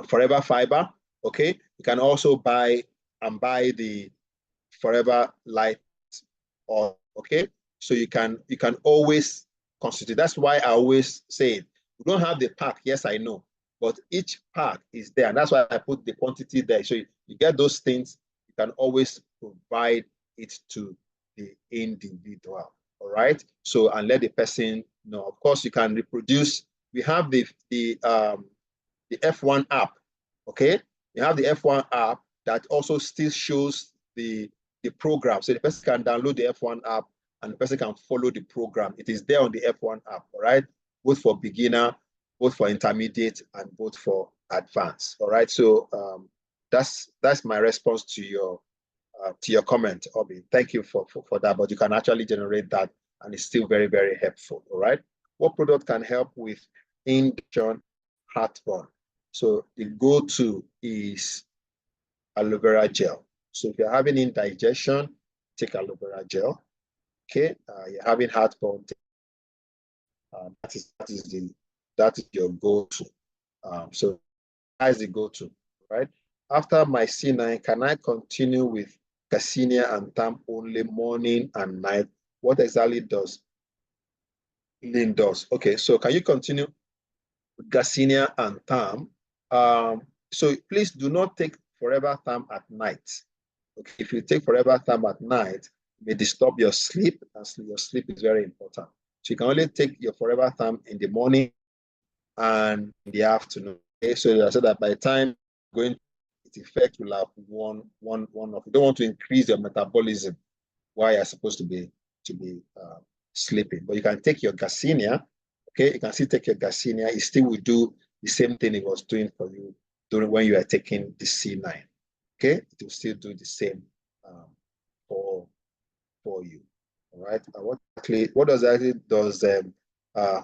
Forever Fiber. Okay. You can also buy the Forever Light oil. Okay. So you can always constitute. That's why I always say it. We don't have the pack. Yes, I know. But each pack is there. And that's why I put the quantity there. So you get those things. You can always provide it to the individual. All right. So, and let the person know. Of course, you can reproduce. We have the the F1 app. Okay, you have the F1 app that also still shows the program. So the person can download the F1 app and the person can follow the program. It is there on the F1 app, all right? Both for beginner, both for intermediate, and both for advanced, all right? So that's my response to your comment, Obi. Thank you for that, but you can actually generate that and it's still very, very helpful, all right? What product can help with indigestion, heartburn? So the go-to is aloe vera gel. So if you're having indigestion, take aloe vera gel. Okay, you're having heartburn, that is your go-to. So that's the go-to, right? After my C9, can I continue with Garcinia and Thyme only morning and night? What exactly does Lean does? Okay, so can you continue with Garcinia and Thyme? So please do not take Forever Thyme at night. Okay, if you take Forever Thyme at night, it may disturb your sleep, and your sleep is very important. So you can only take your Forever Thyme in the morning and in the afternoon. Okay, so I said that by the time going its effect will have one off. You don't want to increase your metabolism while you're supposed to be sleeping. But you can take your Garcinia. Okay, you can still take your Garcinia. It still will do the same thing it was doing for you during when you are taking the C9. Okay, it will still do the same for you. All right. What does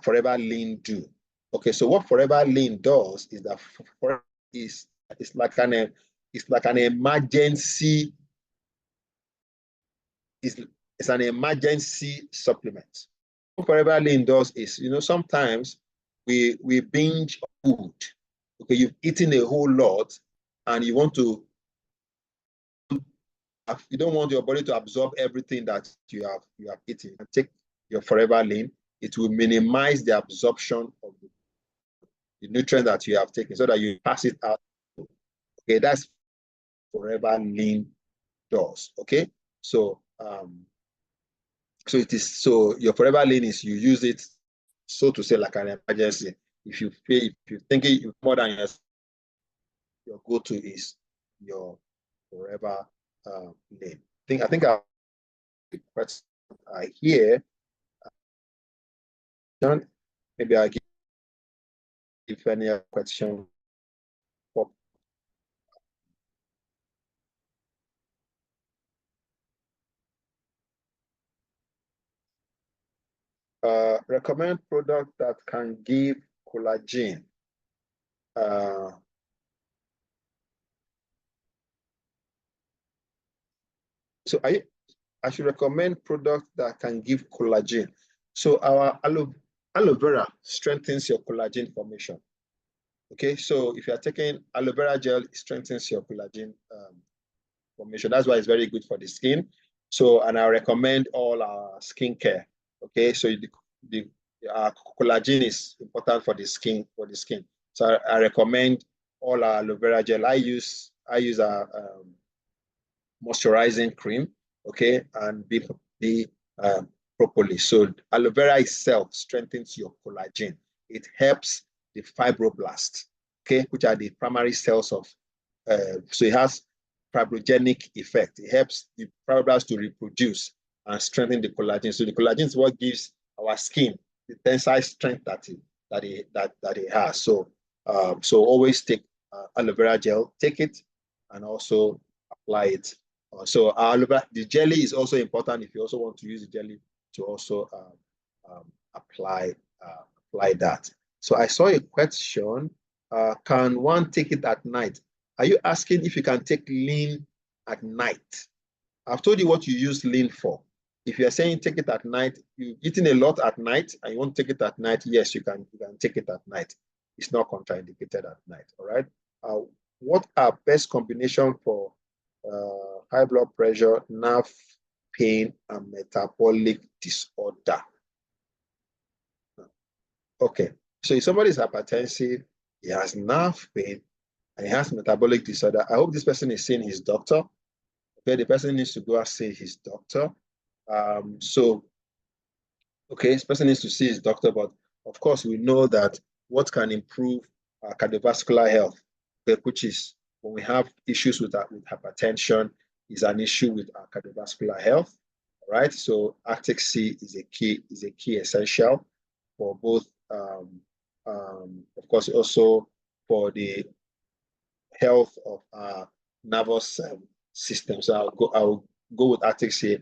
Forever Lean do? Okay, so what Forever Lean does is that it's like an emergency. It's an emergency supplement. What Forever Lean does is, sometimes we binge food. Okay, you've eaten a whole lot, and you don't want your body to absorb everything that you have eaten. And take your Forever Lean. It will minimize the absorption of the nutrient that you have taken so that you pass it out. Okay, that's Forever Lean does. Okay, so so your Forever Lean is you use it, so to say, like an emergency. If you think it more than your go-to is your Forever Lean. I think I hear. John, maybe I give any question. Recommend product that can give collagen. So I should recommend product that can give collagen. So our aloe vera strengthens your collagen formation. Okay, so if you are taking aloe vera gel, it strengthens your collagen formation. That's why it's very good for the skin. So, and I recommend all our skincare. Okay, so the collagen is important for the skin. So I recommend all our aloe vera gel. I use a moisturizing cream. Okay, and be propolis. So aloe vera itself strengthens your collagen. It helps the fibroblasts, okay, which are the primary cells of. So it has fibrogenic effect. It helps the fibroblasts to reproduce and strengthen the collagen. So the collagen is what gives our skin the tensile strength that it has. So so always take aloe vera gel, take it, and also apply it. So the jelly is also important if you also want to use the jelly to also apply that. So I saw a question. Can one take it at night? Are you asking if you can take lean at night? I've told you what you use lean for. If you're saying take it at night, you've eaten a lot at night and you want to take it at night, yes, you can take it at night. It's not contraindicated at night, all right? What are best combination for high blood pressure, nerve pain, and metabolic disorder? Okay, so if somebody is hypertensive, he has nerve pain, and he has metabolic disorder, I hope this person is seeing his doctor. Okay, the person needs to go and see his doctor. So, okay, this person needs to see his doctor, but of course, we know that what can improve cardiovascular health, which is when we have issues with hypertension, is an issue with our cardiovascular health. All right. So Arctic Sea is a key essential for both, of course, also for the health of our nervous system. So I'll go with Arctic Sea.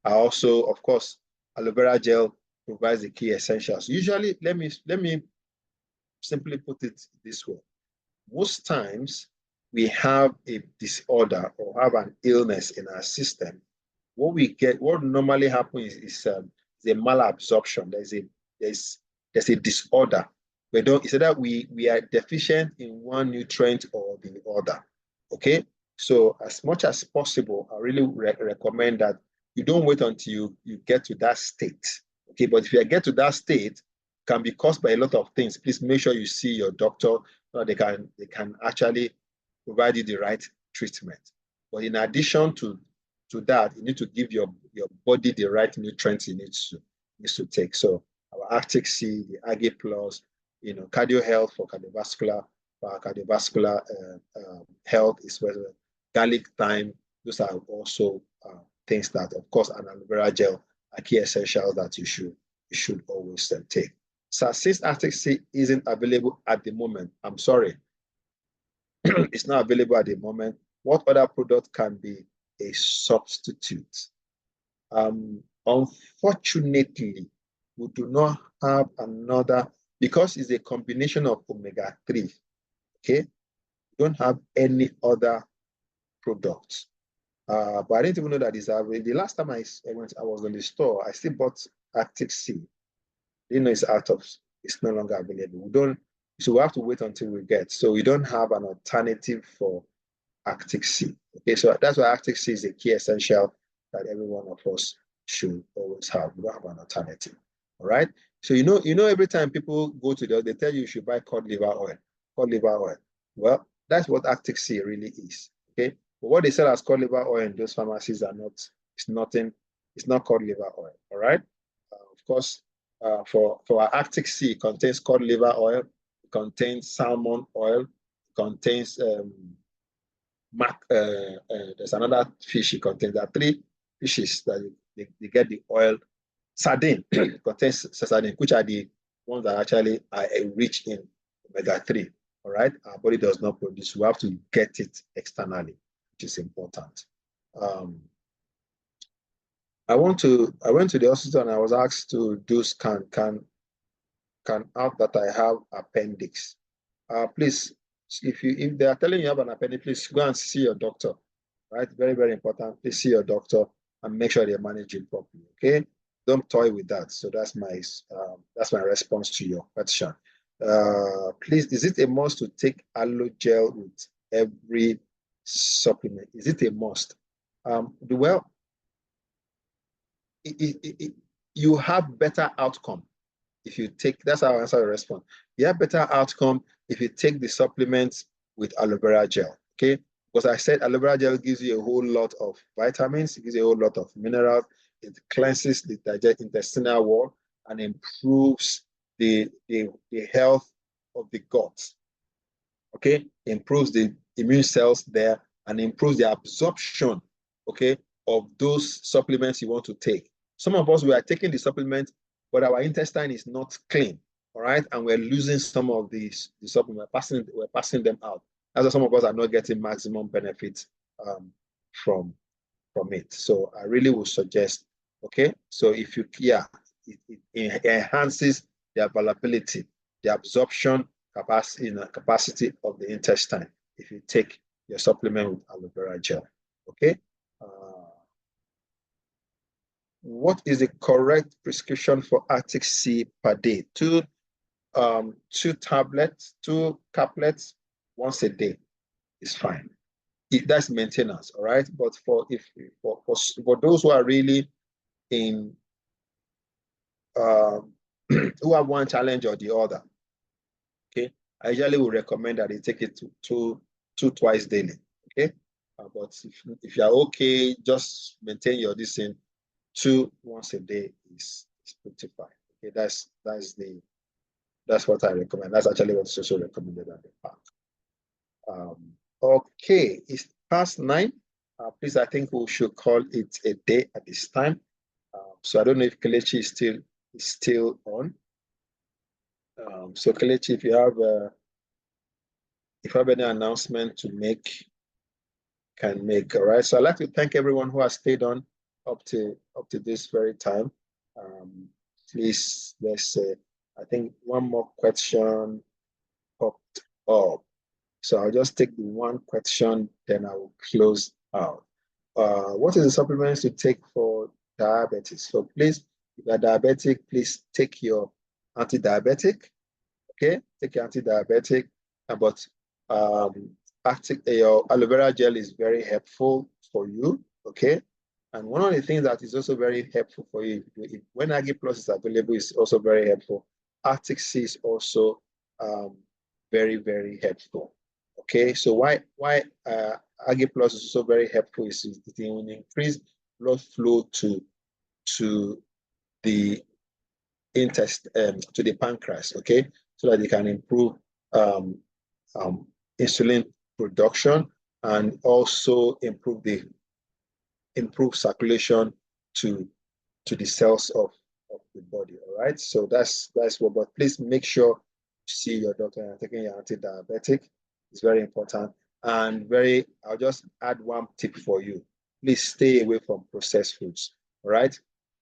I also, of course, aloe vera gel provides the key essentials. Usually, let me simply put it this way. Most times we have a disorder or have an illness in our system. What normally happens is a malabsorption. There's a disorder. It's that we are deficient in one nutrient or the other. Okay. So as much as possible, I really recommend that you don't wait until you get to that state. Okay. But if you get to that state, can be caused by a lot of things. Please make sure you see your doctor so they can actually provide you the right treatment. But in addition to that, you need to give your body the right nutrients it needs to take. So our Arctic Sea, the Aggie Plus, cardio health for cardiovascular health is well, garlic thyme. Those are also things that, of course, an aloe vera gel are key essentials that you should always take. So since Arctic Sea isn't available at the moment, I'm sorry, it's not available at the moment. What other product can be a substitute? Unfortunately, we do not have another, because it's a combination of omega-3. Okay, we don't have any other product. But I didn't even know that it's available. The last time I was in the store, I still bought Arctic Sea. It's no longer available. So we have to wait until we get. So we don't have an alternative for Arctic Sea. Okay, so that's why Arctic Sea is a key essential that every one of us should always have. We don't have an alternative. All right. So every time people go to they tell you should buy cod liver oil. Cod liver oil. Well, that's what Arctic Sea really is. Okay. But what they sell as cod liver oil in those pharmacies it's not cod liver oil. All right. Of course, for our Arctic Sea, it contains cod liver oil, it contains salmon oil, it contains there's another fish it contains. There are 3 fishes that they get the oil. Sardine contains sardine, which are the ones that actually are rich in omega-3. All right, our body does not produce. We have to get it externally, which is important. I went to the hospital and I was asked to do scan. Can out that I have appendix. Please, if they are telling you have an appendix, please go and see your doctor. Right, very, very important. Please see your doctor and make sure they manage it properly. Okay, don't toy with that. So that's my response to your question. Please, is it a must to take aloe gel with every supplement? Is it a must? Well, you have better outcome if you take. That's how I answer the response. You have better outcome if you take the supplements with aloe vera gel. Okay, because I said aloe vera gel gives you a whole lot of vitamins, it gives you a whole lot of minerals, it cleanses the intestinal wall and improves the health of the gut. Okay, improves the immune cells there and improves the absorption, okay, of those supplements you want to take. Some of us, we are taking the supplement, but our intestine is not clean, all right, and we're losing some of the supplement. We're passing them out. That's why some of us are not getting maximum benefits from it. So I really would suggest, okay, so if it enhances the availability, the absorption capacity of the intestine if you take your supplement with aloe vera gel. Okay. What is the correct prescription for Arctic Sea per day? 2 tablets, 2 caplets once a day is fine. That's maintenance, all right. But for those who are really in who have one challenge or the other, okay, I usually would recommend that they take it to twice daily. Okay, but if you are okay, just maintain your dosing. 2 once a day is pretty fine. Okay, that's the That's what I recommend. That's actually what's also recommended at the park. Okay, it's past 9. Please, I think we should call it a day at this time. So I don't know if Kelechi is still on. So Kelechi, if you have any announcement to make, can make. All right. So I'd like to thank everyone who has stayed on up to this very time. Please, let's say, I think one more question popped up. So I'll just take the one question, then I will close out. What is the supplements to take for diabetes? So please, if you're diabetic, please take your anti-diabetic. Okay, take your anti-diabetic. But your aloe vera gel is very helpful for you. Okay, and one of the things that is also very helpful for you, when Agi Plus is available, is also very helpful. Arctic Sea is also very, very helpful. Okay, so why Agi Plus is also very helpful is it will increase blood flow to the intestine, to the pancreas. Okay, so that it can improve um, insulin production and also improve circulation to the cells of the body. All right, so that's what. But please make sure you see your doctor and taking your anti-diabetic. It's very important. And I'll just add one tip for you. Please stay away from processed foods. All right.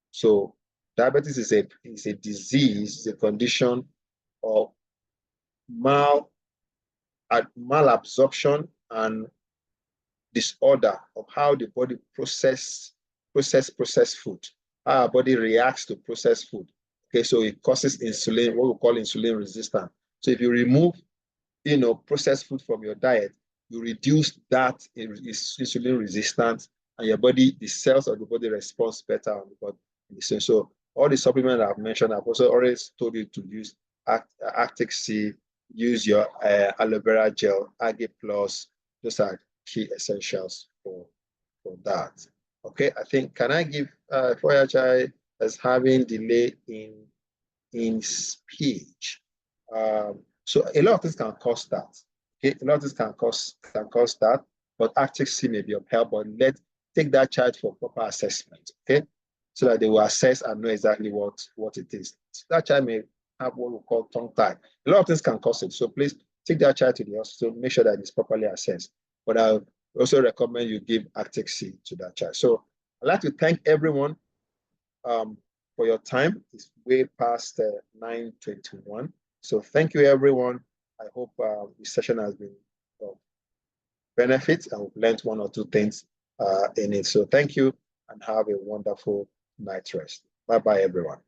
So diabetes is a disease, is a condition of malabsorption and disorder of how the body process food, how our body reacts to processed food. Okay, so it causes insulin, what we call insulin resistance. So if you remove, processed food from your diet, you reduce that insulin resistance, and your body, the cells of the body responds better on the body. So all the supplements I've mentioned, I've also always told you to use Arctic Sea, use your aloe vera gel, Agi Plus. Those are key essentials for that. Okay, I think, can I give Foyachai as having delay in speech? So a lot of things can cause that. Okay, a lot of things can cause that, but Arctic Sea may be of help. But take that child for proper assessment. Okay, so that they will assess and know exactly what it is. So that child may have what we call tongue tie. A lot of things can cause it. So please take that child to the hospital, make sure that it's properly assessed. But I also recommend you give Arctic Sea to that child. So I'd like to thank everyone for your time. It's way past 9:21. So thank you, everyone. I hope this session has been of benefit and we've learned one or two things in it. So thank you and have a wonderful night rest. Bye-bye, everyone.